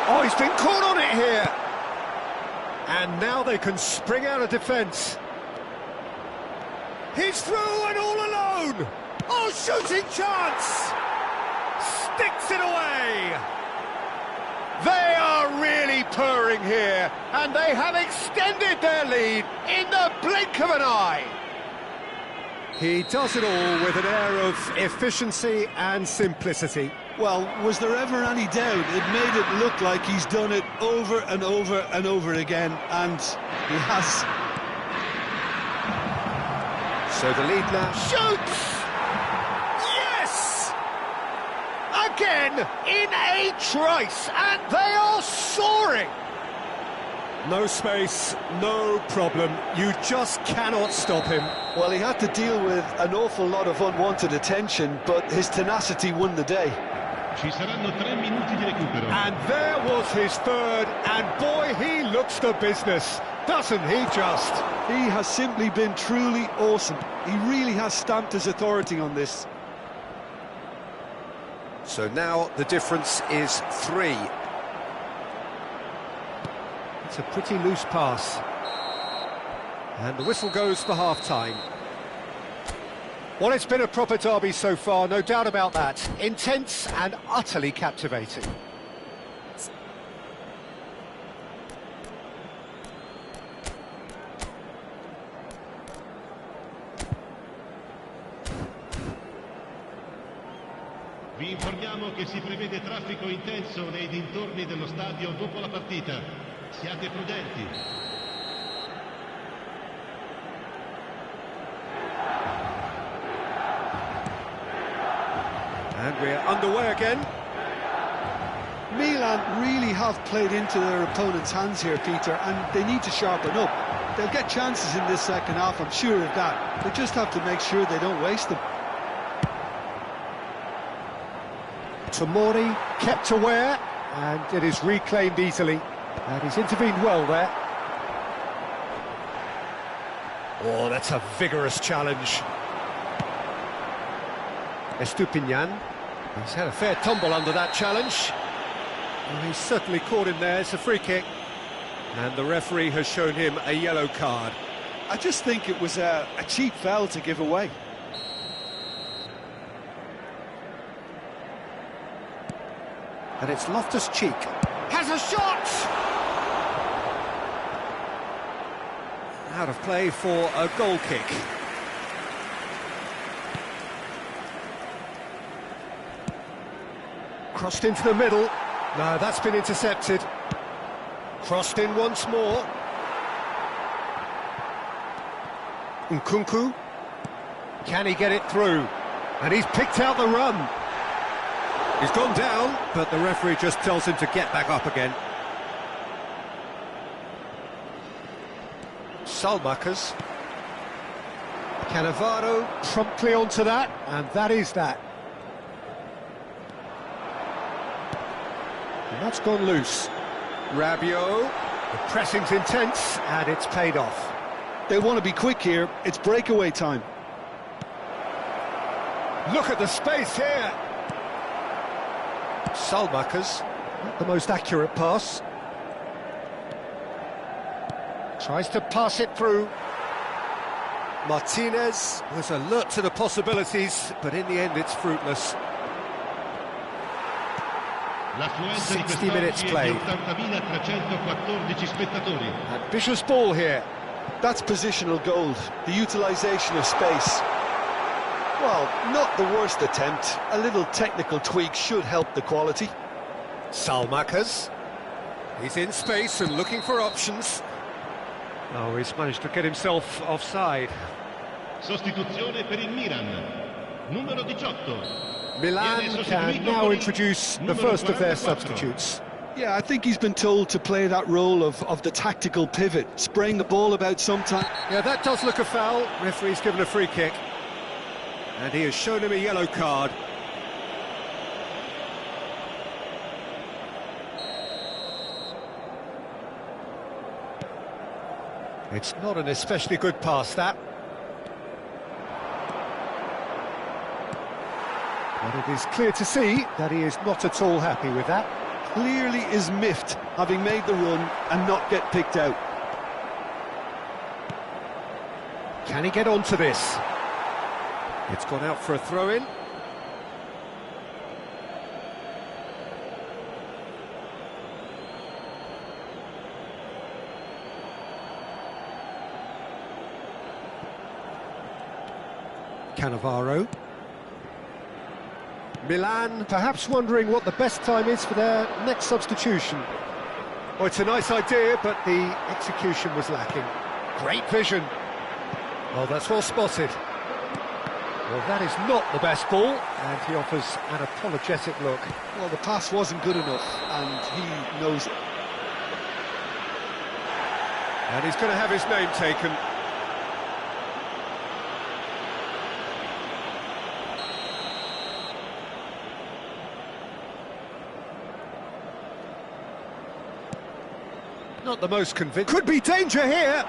Oh, he's been caught on it here! And now they can spring out of defence. He's through and all alone! Oh, shooting chance! Sticks it away! They are really purring here, and they have extended their lead in the blink of an eye. He does it all with an air of efficiency and simplicity. Well, was there ever any doubt? It made it look like he's done it over and over and over again, and he has. So the lead now shoots! Yes! Again, in a trice, and they are soaring! No space, no problem. You just cannot stop him. Well, he had to deal with an awful lot of unwanted attention, but his tenacity won the day. Ci saranno 3 minuti di recupero. And there was his third, and boy, he looks the business, doesn't he just? He has simply been truly awesome. He really has stamped his authority on this. So now the difference is 3. It's a pretty loose pass. And the whistle goes for half-time. Well, it's been a proper derby so far, no doubt about that. Intense and utterly captivating. Vi informiamo che si prevede traffico intenso nei dintorni dello stadio dopo la partita. Siate prudenti. And we're underway again. Milan really have played into their opponent's hands here, Peter, and they need to sharpen up. They'll get chances in this second half, I'm sure of that. They just have to make sure they don't waste them. Tomori kept aware, and it is reclaimed easily. And he's intervened well there. Oh, that's a vigorous challenge. Estupiñán. He's had a fair tumble under that challenge. Well, he's certainly caught him there. It's a free kick. And the referee has shown him a yellow card. I just think it was a cheap foul to give away. And it's Loftus-Cheek. Has a shot! Out of play for a goal kick. Crossed into the middle. No, that's been intercepted. Crossed in once more. Nkunku. Can he get it through? And he's picked out the run. He's gone down, but the referee just tells him to get back up again. Salmakers. Cannavaro promptly onto that, and that is that. And that's gone loose. Rabiot, the pressing's intense, and it's paid off. They want to be quick here, it's breakaway time. Look at the space here. Salmakers, not the most accurate pass. Tries to pass it through. Martinez was alert to the possibilities, but in the end it's fruitless. 60 minutes played. Ambitious ball here. That's positional gold, the utilisation of space. Well, not the worst attempt. A little technical tweak should help the quality. Salmakers. He's in space and looking for options. Oh, he's managed to get himself offside. Sostituzione per il Milan. Numero 18. Milan can now introduce the first of their substitutes. Yeah, I think he's been told to play that role of the tactical pivot, spraying the ball about sometime. Yeah, that does look a foul. Referee's given a free kick. And he has shown him a yellow card. It's not an especially good pass, that. But it is clear to see that he is not at all happy with that. Clearly is miffed, having made the run and not get picked out. Can he get onto this? It's gone out for a throw-in. Cannavaro. Milan perhaps wondering what the best time is for their next substitution. Well, it's a nice idea, but the execution was lacking. Great vision. Oh, that's well spotted. Well, that is not the best ball, and he offers an apologetic look. Well, the pass wasn't good enough, and he knows it. And he's going to have his name taken. Not the most convincing. Could be danger here.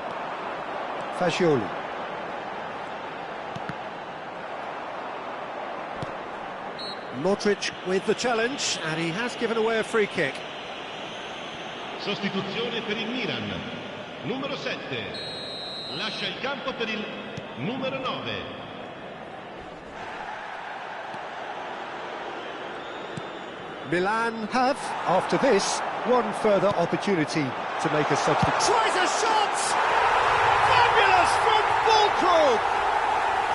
Fagioli. Modric with the challenge, and he has given away a free kick. Sostituzione per il Milan. Numero 7. Lascia il campo per il numero 9. Milan have, after this, one further opportunity to make a substitution. Tries a shot! Fabulous from Füllkrug!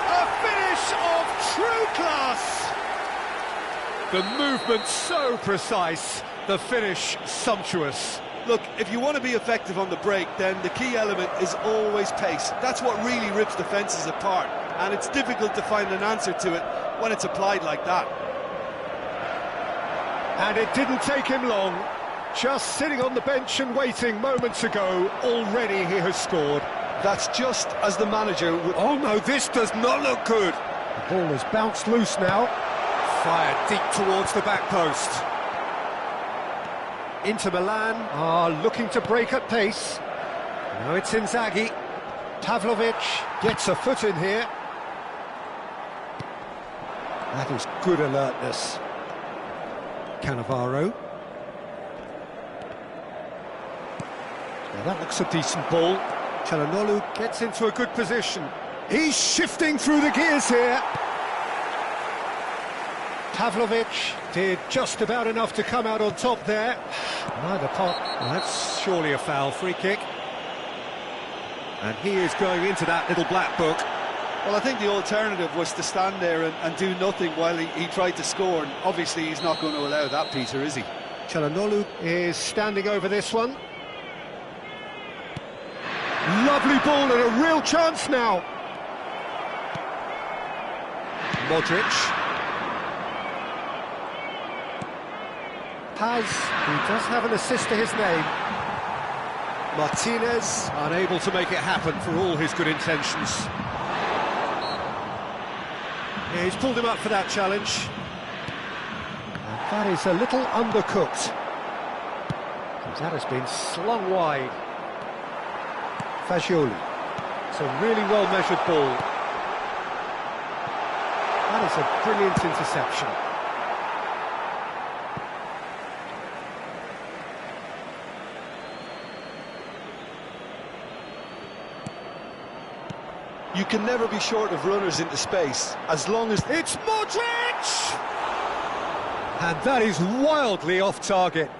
A finish of true class! The movement so precise, the finish sumptuous. Look, if you want to be effective on the break, then the key element is always pace. That's what really rips defences apart, and it's difficult to find an answer to it when it's applied like that. And it didn't take him long. Just sitting on the bench and waiting moments ago, already he has scored. That's just as the manager would... Oh no, this does not look good. The ball has bounced loose now. Fired deep towards the back post. Inter Milan are looking to break at pace. Now it's Inzaghi. Pavlovic gets a foot in here. That is good alertness. Cannavaro. Now that looks a decent ball. Çalhanoğlu gets into a good position. He's shifting through the gears here. Pavlovic did just about enough to come out on top there. Neither part. Well, that's surely a foul. Free kick. And he is going into that little black book. Well, I think the alternative was to stand there and do nothing while he tried to score, and obviously he's not going to allow that, Peter, is he? Çalhanoğlu is standing over this one. Lovely ball and a real chance now. Modric. He does have an assist to his name. Martinez unable to make it happen for all his good intentions. Yeah, he's pulled him up for that challenge. And that is a little undercooked. That has been slung wide. Fagioli. It's a really well-measured ball. That is a brilliant interception. You can never be short of runners into space, as long as... It's Modric! And that is wildly off target.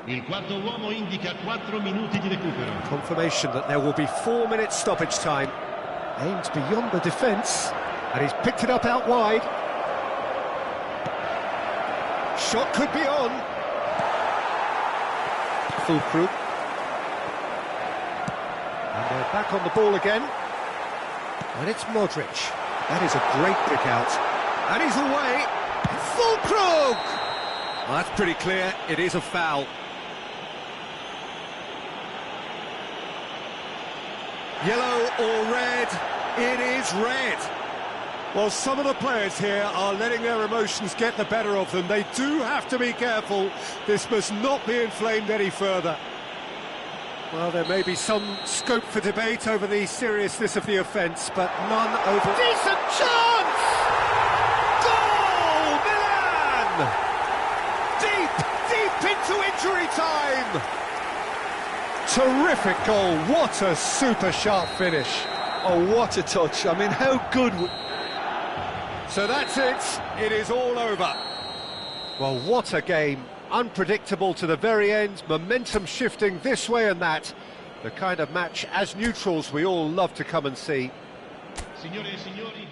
Il quarto uomo indica 4 minuti di recupero. Confirmation that there will be 4 minutes stoppage time. Aims beyond the defence, and he's picked it up out wide. Shot could be on. Fulkrug. And they're back on the ball again. And it's Modric. That is a great pick out. And he's away. Fulkrug! Well, that's pretty clear. It is a foul. Yellow or red? It is red. Well, some of the players here are letting their emotions get the better of them. They do have to be careful. This must not be inflamed any further. Well, there may be some scope for debate over the seriousness of the offence, but none over... Decent chance! Goal, Milan! Deep into injury time! Terrific goal, what a super sharp finish. Oh, what a touch. I mean, how good... So that's it is all over. Well, what a game. Unpredictable to the very end, momentum shifting this way and that. The kind of match, as neutrals, we all love to come and see. Signore e signori,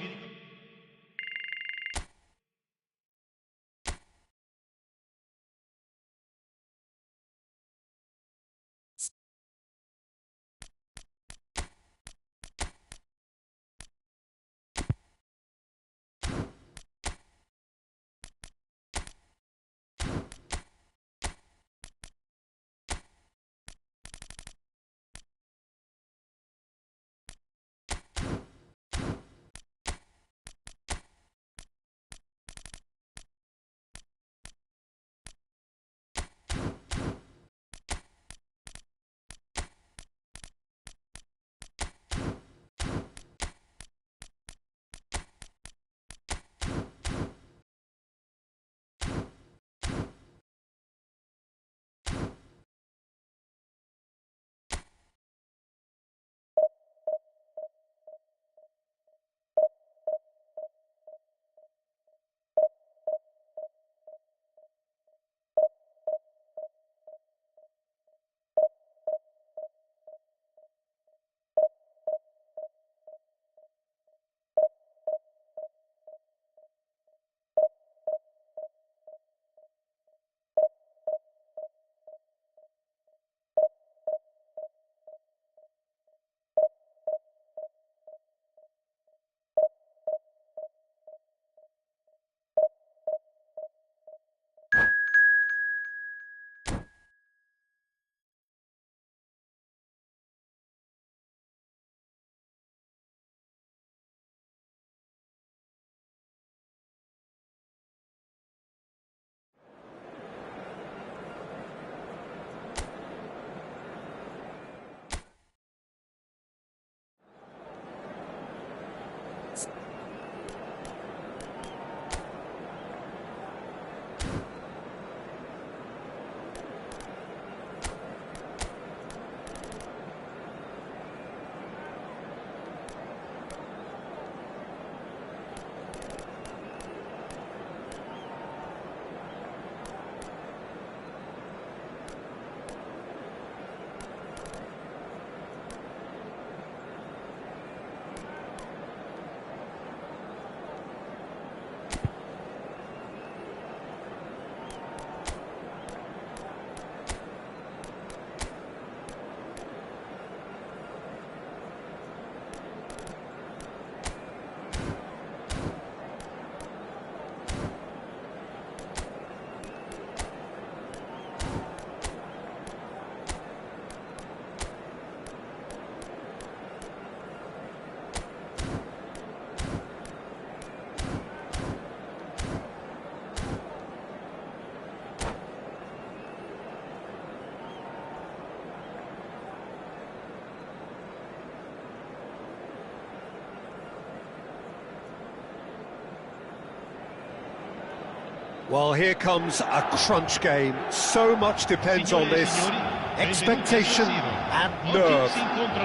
Well, here comes a crunch game. So much depends on this. Expectation and nerve.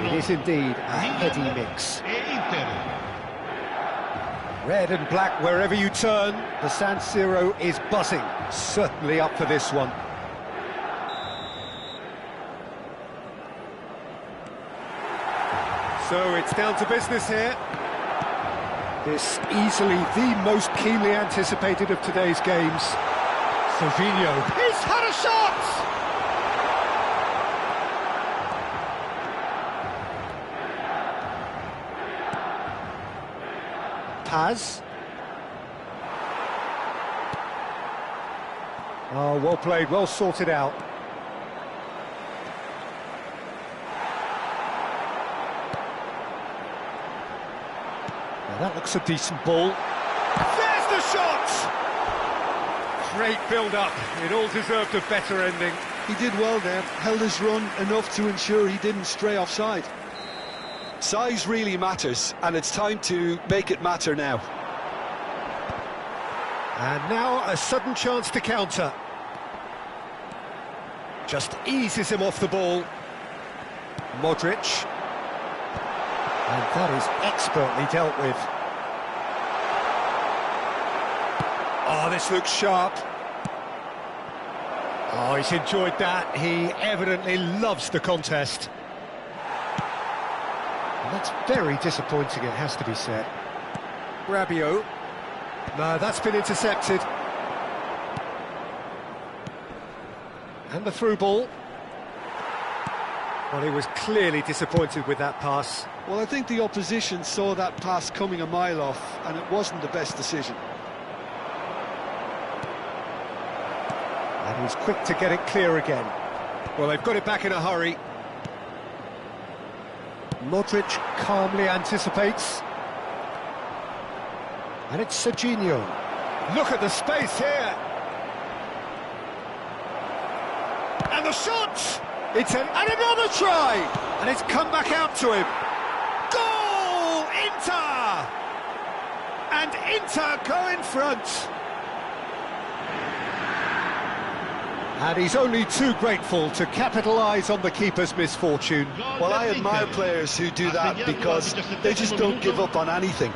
It is indeed a heady mix. Red and black wherever you turn. The San Siro is buzzing. Certainly up for this one. So it's down to business here. This easily the most keenly anticipated of today's games. Silvinho, he's had a shot! Paz. Oh, well played, well sorted out. That looks a decent ball. There's the shot! Great build-up. It all deserved a better ending. He did well there, held his run enough to ensure he didn't stray offside. Size really matters, and it's time to make it matter now. And now a sudden chance to counter. Just eases him off the ball. Modric. And that is expertly dealt with. Oh, this looks sharp. Oh, he's enjoyed that. He evidently loves the contest. And that's very disappointing, it has to be said. Rabiot. No, that's been intercepted. And the through ball. Well, he was clearly disappointed with that pass. Well, I think the opposition saw that pass coming a mile off, and it wasn't the best decision. And he's quick to get it clear again. Well, they've got it back in a hurry. Modric calmly anticipates. And it's Serginho. Look at the space here. And the shot! And another try! And it's come back out to him. Goal! Inter! And Inter go in front. And he's only too grateful to capitalise on the keeper's misfortune. Well, I admire players who do that because they just don't give up on anything.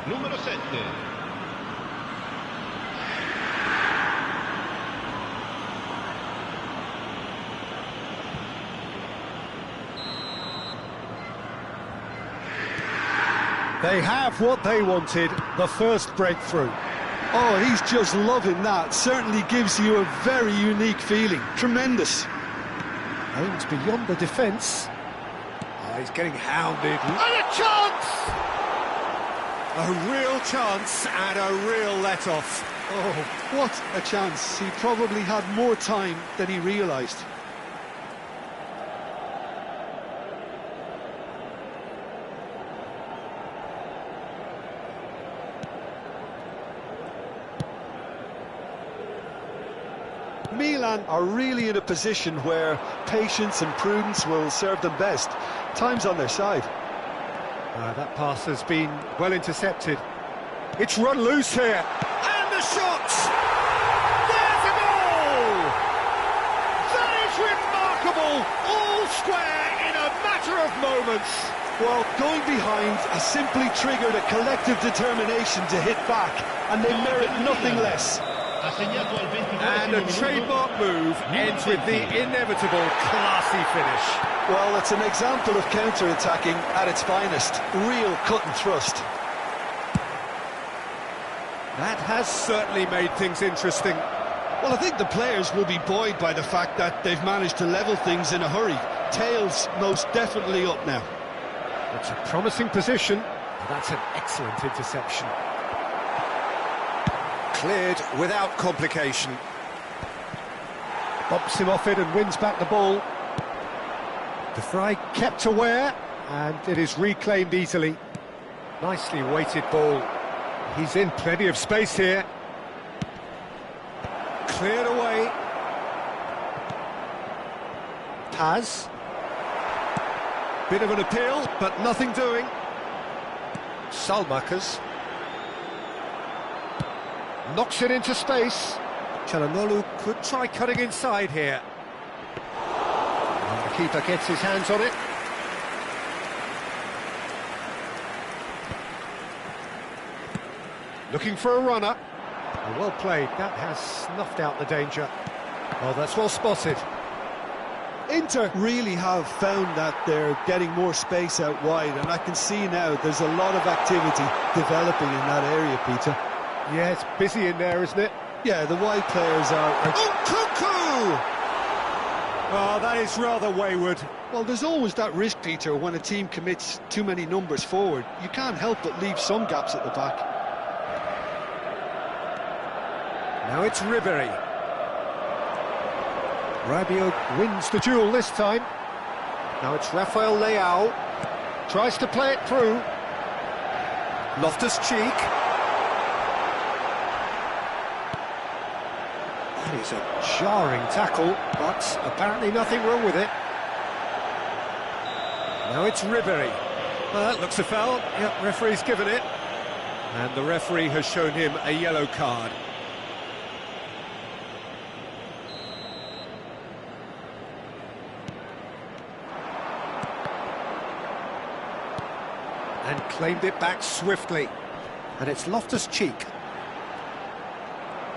They have what they wanted, the first breakthrough. Oh, he's just loving that. Certainly gives you a very unique feeling. Tremendous. Aims beyond the defence. Oh, he's getting hounded. And a chance! A real chance and a real let-off. Oh, what a chance. He probably had more time than he realised. Milan are really in a position where patience and prudence will serve them best. Time's on their side. That pass has been well intercepted. It's run loose here. And the shot! There's a goal! That is remarkable! All square in a matter of moments. Well, going behind has simply triggered a collective determination to hit back, and they merit nothing less. And a trademark move ends with the inevitable classy finish. Well, it's an example of counter-attacking at its finest. Real cut and thrust. That has certainly made things interesting. Well, I think the players will be buoyed by the fact that they've managed to level things in a hurry. Tails most definitely up now. It's a promising position. That's an excellent interception. Cleared without complication. Bumps him off it and wins back the ball. De Vrij kept aware, and it is reclaimed easily. Nicely weighted ball. He's in plenty of space here. Cleared away. Paz. Bit of an appeal, but nothing doing. Salmakers. Knocks it into space. Çalhanoğlu could try cutting inside here. And the keeper gets his hands on it. Looking for a runner. Oh, well played. That has snuffed out the danger. Oh, that's well spotted. Inter really have found that they're getting more space out wide, and I can see now there's a lot of activity developing in that area, Peter. Yeah, it's busy in there, isn't it? Yeah, the wide players are... Cuckoo! Oh, that is rather wayward. Well, there's always that risk, Peter, when a team commits too many numbers forward. You can't help but leave some gaps at the back. Now it's Ribery. Rabiot wins the duel this time. Now it's Rafael Leao. Tries to play it through. Loftus-Cheek. That is a jarring tackle, but apparently nothing wrong with it. Now it's Ribery. Well, that looks a foul. Yep, referee's given it. And the referee has shown him a yellow card. And claimed it back swiftly. And it's Loftus-Cheek.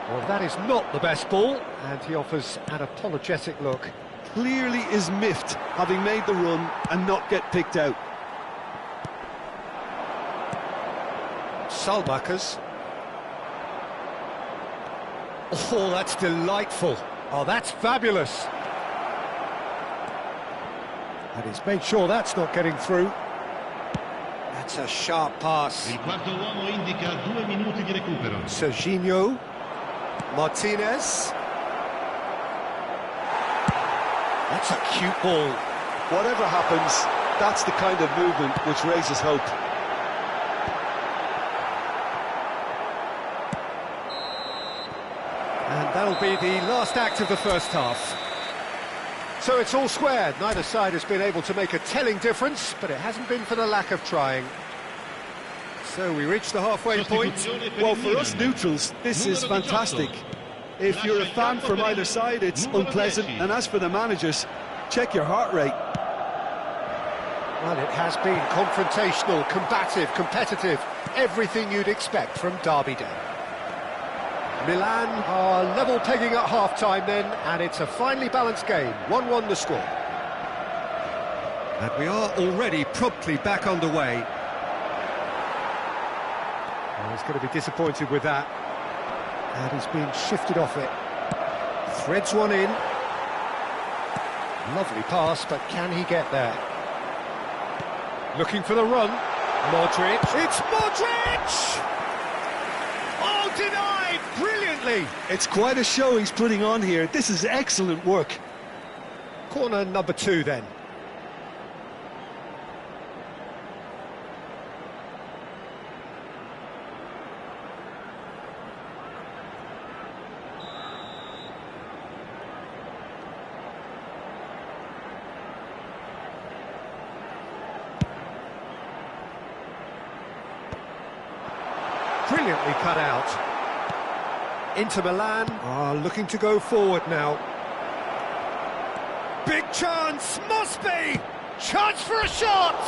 Well, that is not the best ball, and he offers an apologetic look. Clearly is miffed, having made the run and not get picked out. Salmakers. Oh, that's delightful. Oh, that's fabulous. And he's made sure that's not getting through. That's a sharp pass. Il quarto uomo indica 2 minuti di recupero. Serginho. Martinez. That's a cute ball. Whatever happens, that's the kind of movement which raises hope. And that'll be the last act of the first half. So it's all squared. Neither side has been able to make a telling difference, but it hasn't been for the lack of trying. So we reach the halfway point. Well, for us neutrals, this is fantastic. If you're a fan from either side, it's unpleasant. And as for the managers, check your heart rate. Well, it has been confrontational, combative, competitive, everything you'd expect from Derby Day. Milan are level pegging at half-time then, and it's a finely balanced game, 1-1 the score. And we are already promptly back underway. Well, he's going to be disappointed with that. And he's been shifted off it. Threads one in. Lovely pass, but can he get there? Looking for the run. Modric. It's Modric! Oh, denied! Brilliantly! It's quite a show he's putting on here. This is excellent work. Corner number 2 then. Brilliantly cut out. Inter Milan are looking to go forward now. Big chance, must be! Chance for a shot!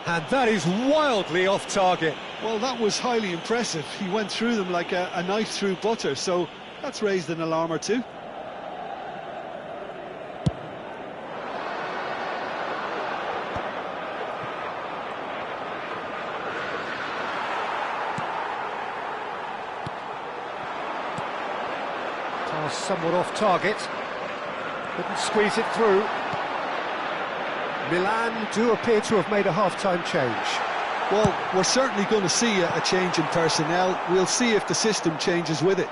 And that is wildly off target. Well, that was highly impressive. He went through them like a knife through butter, so that's raised an alarm or two. Somewhat off target, couldn't squeeze it through. Milan do appear to have made a half-time change. Well, we're certainly going to see a change in personnel. We'll see if the system changes with it.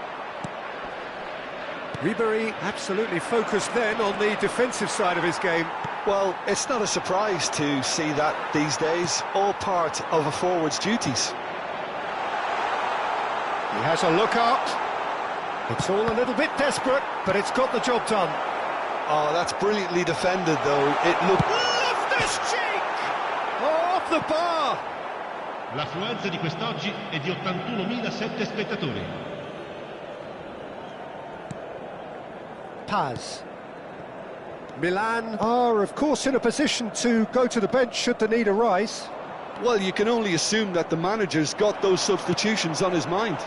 Ribery absolutely focused then on the defensive side of his game. Well, it's not a surprise to see that these days, all part of a forward's duties. He has a look up. It's all a little bit desperate, but it's got the job done. Oh, that's brilliantly defended, though. It looked... Loftus-Cheek! Oh, off the bar! L'affluenza di quest'oggi è di 81.007 spettatori. Paz. Milan are, of course, in a position to go to the bench should the need arise. Well, you can only assume that the manager's got those substitutions on his mind.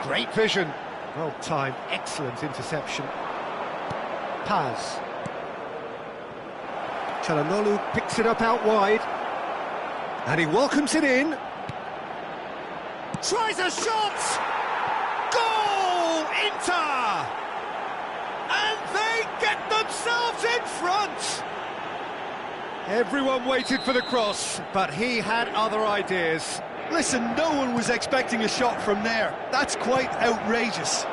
Great vision. Well timed, excellent interception. Paz. Çalhanoğlu picks it up out wide. And he welcomes it in. Tries a shot! Goal! Inter! And they get themselves in front! Everyone waited for the cross, but he had other ideas. Listen, no one was expecting a shot from there. That's quite outrageous.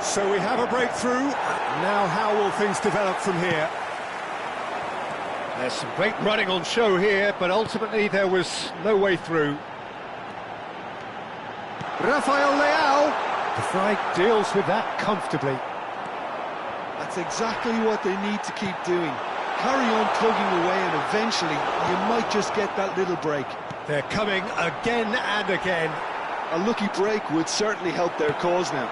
So we have a breakthrough. Now how will things develop from here? There's some great running on show here, but ultimately there was no way through. Rafael Leao. De Vrij deals with that comfortably. That's exactly what they need to keep doing. Carry on plugging away and eventually you might just get that little break. They're coming again and again. A lucky break would certainly help their cause now.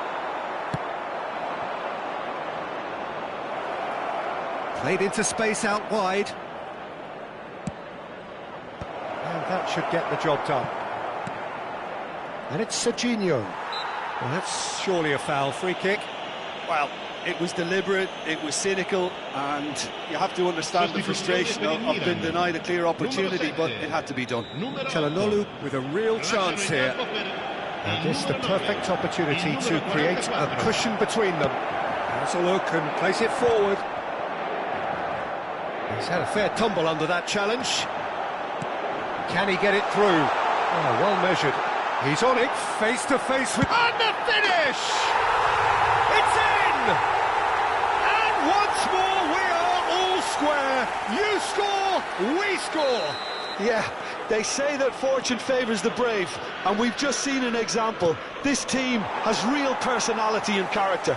Played into space out wide. And that should get the job done. And it's Serginho. Well, that's surely a foul. Free kick. Well, it was deliberate, it was cynical, and you have to understand the frustration of being denied a clear opportunity, but it had to be done. Çalhanoğlu with a real chance here. And this the perfect opportunity to create a cushion between them. Çalhanoğlu can place it forward. He's had a fair tumble under that challenge. Can he get it through? Oh, well measured. He's on it, face to face with... And the finish! It's in! And once more we are all square. You score, we score. Yeah, they say that fortune favours the brave, and we've just seen an example. This team has real personality and character.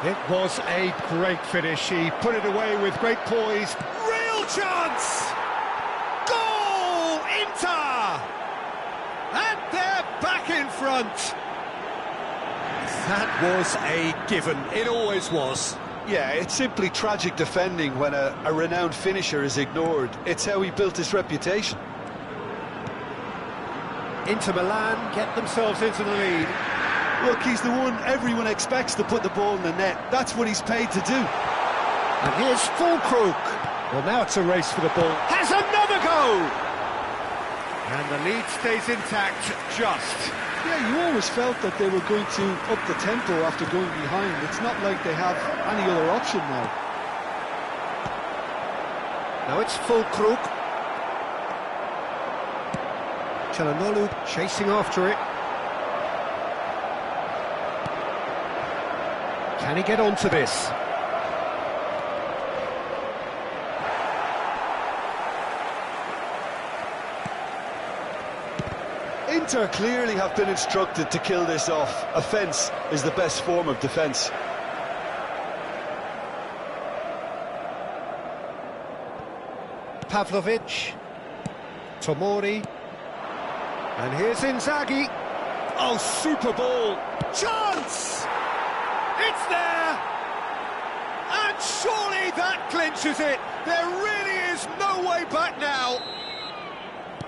It was a great finish. He put it away with great poise. Real chance! Goal! Inter! And they're back in front. That was a given. It always was. Yeah, it's simply tragic defending when a renowned finisher is ignored. It's how he built his reputation. Inter Milan get themselves into the lead. Look, he's the one everyone expects to put the ball in the net. That's what he's paid to do. And here's Füllkrug. Well, now it's a race for the ball. Has another go! And the lead stays intact, just. Yeah, you always felt that they were going to up the tempo after going behind. It's not like they have any other option now. Now it's Füllkrug. Çalhanoğlu chasing after it. Can he get onto this? Inter clearly have been instructed to kill this off. Offence is the best form of defence. Pavlovic. Tomori. And here's Inzaghi. Oh, super ball. Chance! It's there! And surely that clinches it. There really is no way back now.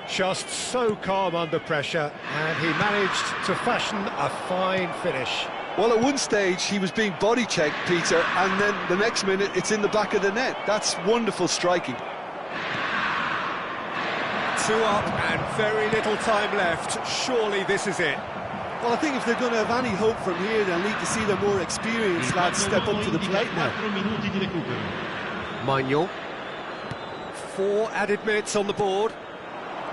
Just so calm under pressure, and he managed to fashion a fine finish. Well, at one stage he was being body checked, Peter, and then the next minute it's in the back of the net. That's wonderful striking. 2 up and very little time left. Surely this is it. Well, I think if they're going to have any hope from here, they'll need to see the more experienced lads step up to the plate now. Maignan. 4 added minutes on the board.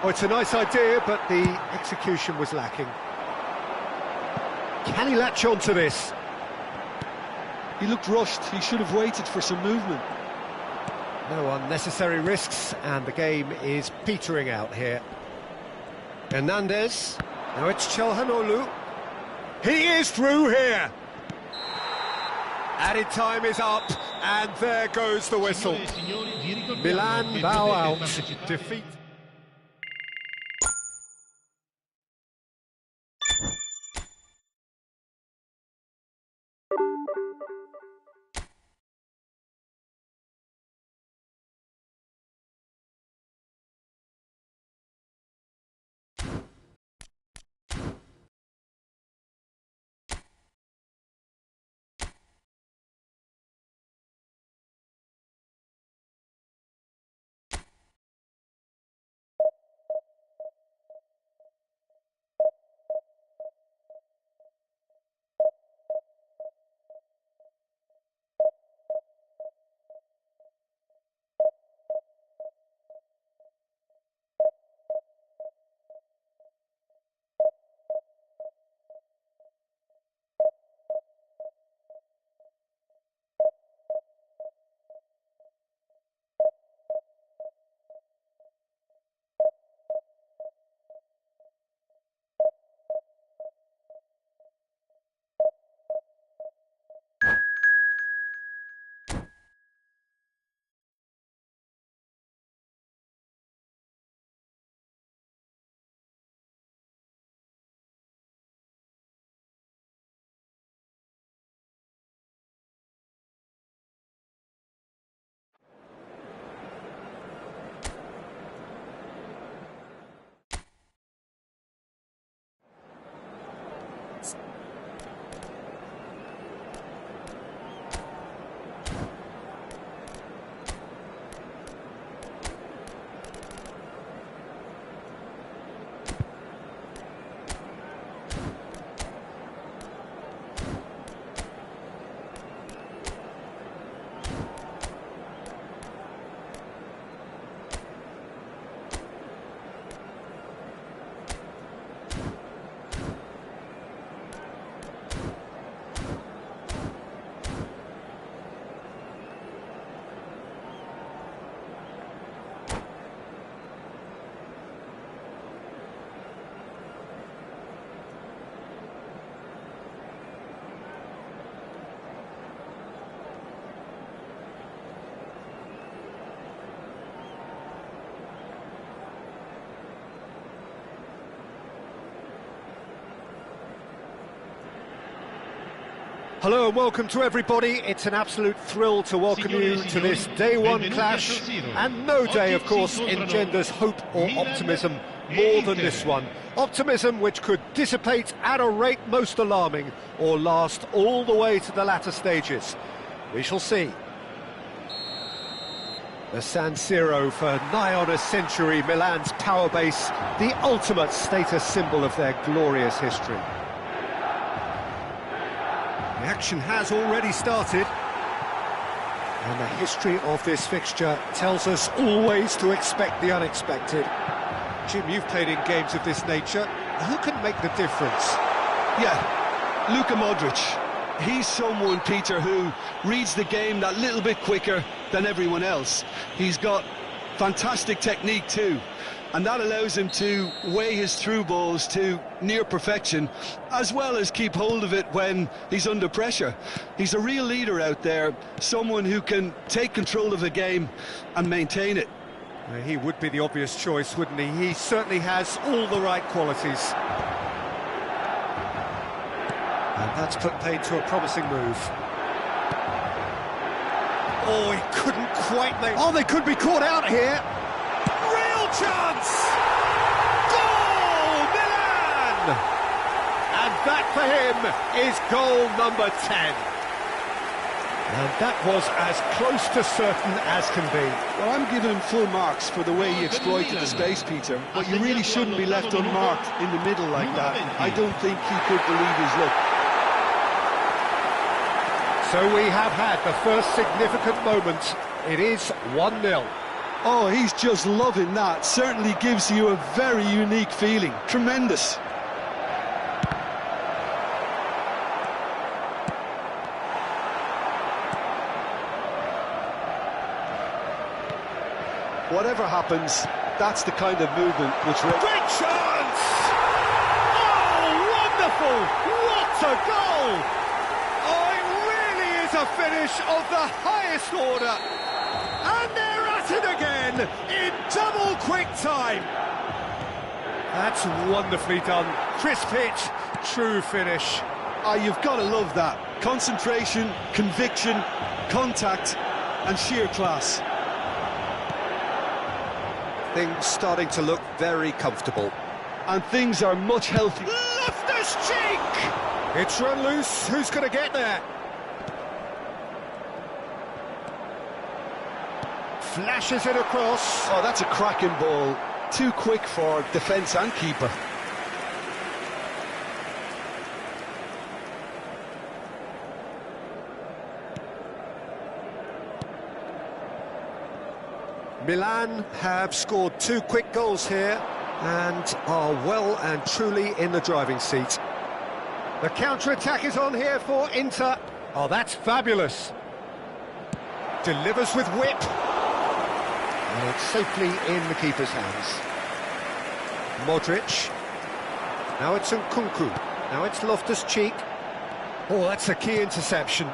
Oh, it's a nice idea, but the execution was lacking. Can he latch on to this? He looked rushed. He should have waited for some movement. No unnecessary risks, and the game is petering out here. Hernandez. Now it's Çalhanoğlu. He is through here. Added time is up, and there goes the whistle. Milan bow out. Defeat. Hello and welcome to everybody. It's an absolute thrill to welcome you to this day one clash, and no day, of course, engenders hope or optimism more than this one. Optimism which could dissipate at a rate most alarming or last all the way to the latter stages. We shall see. The San Siro for nigh on a century, Milan's power base, the ultimate status symbol of their glorious history. The action has already started, and the history of this fixture tells us always to expect the unexpected. Jim, you've played in games of this nature. Who can make the difference? Yeah, Luka Modric. He's someone, Peter, who reads the game that little bit quicker than everyone else. He's got fantastic technique too, and that allows him to weigh his through balls to near perfection, as well as keep hold of it when he's under pressure. He's a real leader out there, someone who can take control of the game and maintain it. He would be the obvious choice, wouldn't he? He certainly has all the right qualities. And that's put paid to a promising move. Oh, he couldn't quite make... Oh, they could be caught out here! Real chance! Goal, Milan! And that for him is goal number 10. And that was as close to certain as can be. Well, I'm giving him full marks for the way he exploited the space, Peter, but you really shouldn't be left unmarked in the middle like that. I don't think he could believe his luck. So we have had the first significant moment. It is 1-0. Oh, he's just loving that. Certainly gives you a very unique feeling. Tremendous. Whatever happens, that's the kind of movement which... Great chance! Oh, wonderful! What a goal! Oh, it really is a finish of the highest order. And they're at it again in double quick time. That's wonderfully done. Crisp hit, true finish. Ah, you've got to love that. Concentration, conviction, contact, and sheer class. Things starting to look very comfortable. And things are much healthier. Loftus-Cheek! It's run loose. Who's going to get there? Flashes it across. Oh, that's a cracking ball. Too quick for defence and keeper. Milan have scored 2 quick goals here and are well and truly in the driving seat. The counter-attack is on here for Inter. Oh, that's fabulous. Delivers with whip. And it's safely in the keeper's hands. Modric. Now it's Nkunku. Now it's Loftus-Cheek. Oh, that's a key interception.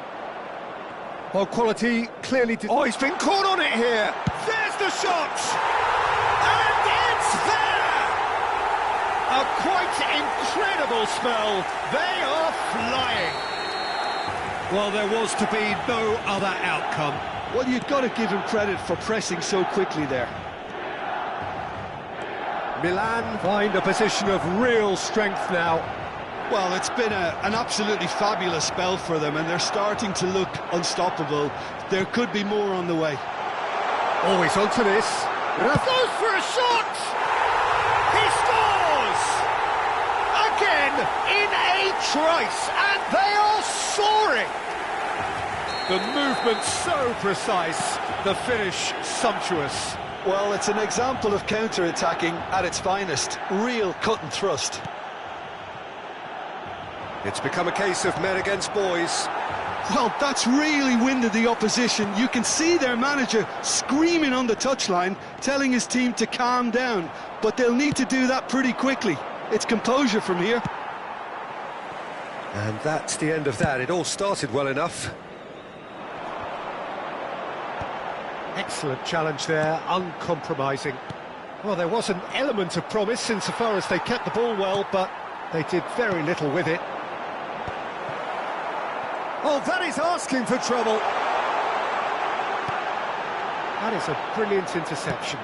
Well, quality clearly... Oh, he's been caught on it here! There's the shot! And it's there! A quite incredible spell. They are flying. Well, there was to be no other outcome. Well, you've got to give him credit for pressing so quickly there. Milan find a position of real strength now. Well, it's been an absolutely fabulous spell for them, and they're starting to look unstoppable. There could be more on the way. Oh, he's onto this. Goes for a shot! He scores! Again, in a trice, and they are soaring! The movement so precise, the finish sumptuous. Well, it's an example of counter-attacking at its finest. Real cut and thrust. It's become a case of men against boys. Well, that's really winded the opposition. You can see their manager screaming on the touchline, telling his team to calm down. But they'll need to do that pretty quickly. It's composure from here. And that's the end of that. It all started well enough. Excellent challenge there, uncompromising. Well, there was an element of promise insofar as they kept the ball well, but they did very little with it. Oh, that is asking for trouble. That is a brilliant interception.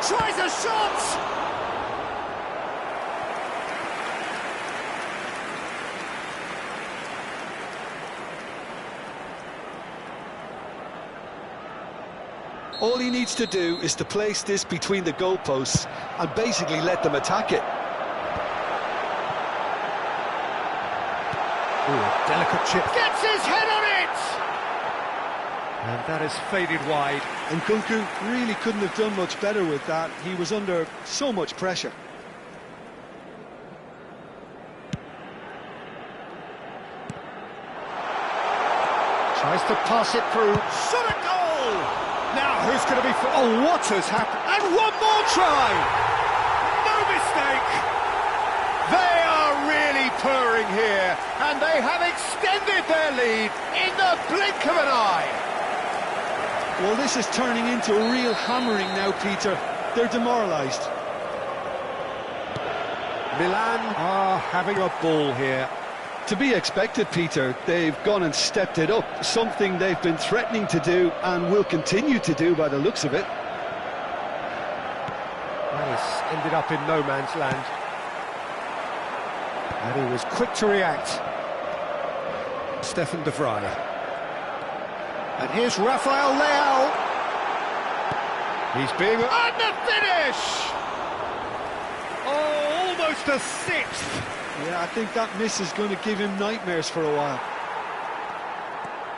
Tries a shot! All he needs to do is to place this between the goalposts and basically let them attack it. Ooh, delicate chip. Gets his head on it! And that has faded wide. And Nkunku really couldn't have done much better with that. He was under so much pressure. Tries to pass it through. Shot a goal! Now who's going to be... Oh, what has happened? And one more try! No mistake! They are really purring here, and they have extended their lead in the blink of an eye. Well, this is turning into a real hammering now, Peter. They're demoralised. Milan are having a ball here. To be expected, Peter. They've gone and stepped it up, something they've been threatening to do and will continue to do by the looks of it. That has ended up in no man's land. And he was quick to react. Stefan de Vrij. And here's Rafael Leao. He's being... And the finish! Oh, almost a sixth. Yeah, I think that miss is going to give him nightmares for a while.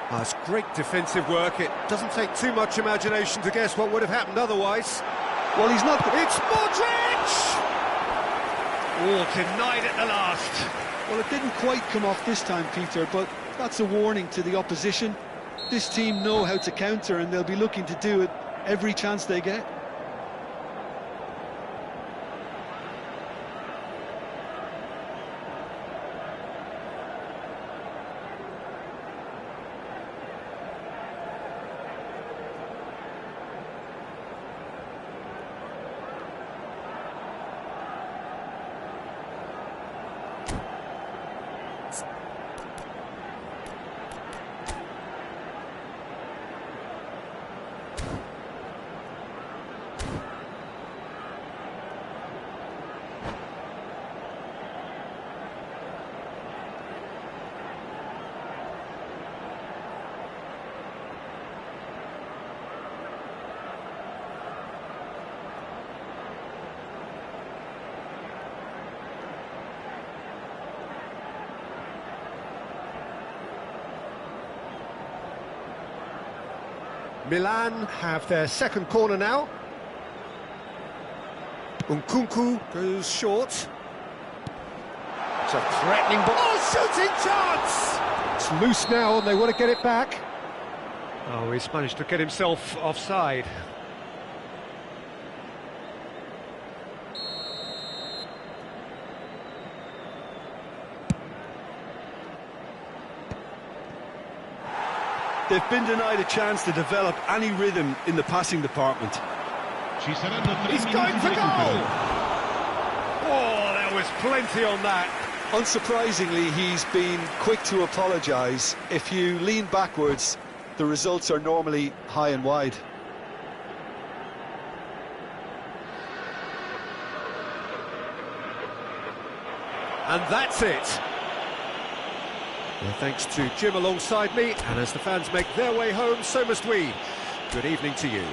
That's great defensive work. It doesn't take too much imagination to guess what would have happened otherwise. Well, he's not... It's Modric! Oh, denied at the last. Well, it didn't quite come off this time, Peter, but that's a warning to the opposition. This team know how to counter, and they'll be looking to do it every chance they get. Milan have their second corner now. Nkunku goes short. It's a threatening ball. Oh, shooting chance! It's loose now and they want to get it back. Oh, he's managed to get himself offside. They've been denied a chance to develop any rhythm in the passing department. He's going for goal! Oh, there was plenty on that. Unsurprisingly, he's been quick to apologise. If you lean backwards, the results are normally high and wide. And that's it. Well, thanks to Jim alongside me, and as the fans make their way home, so must we. Good evening to you.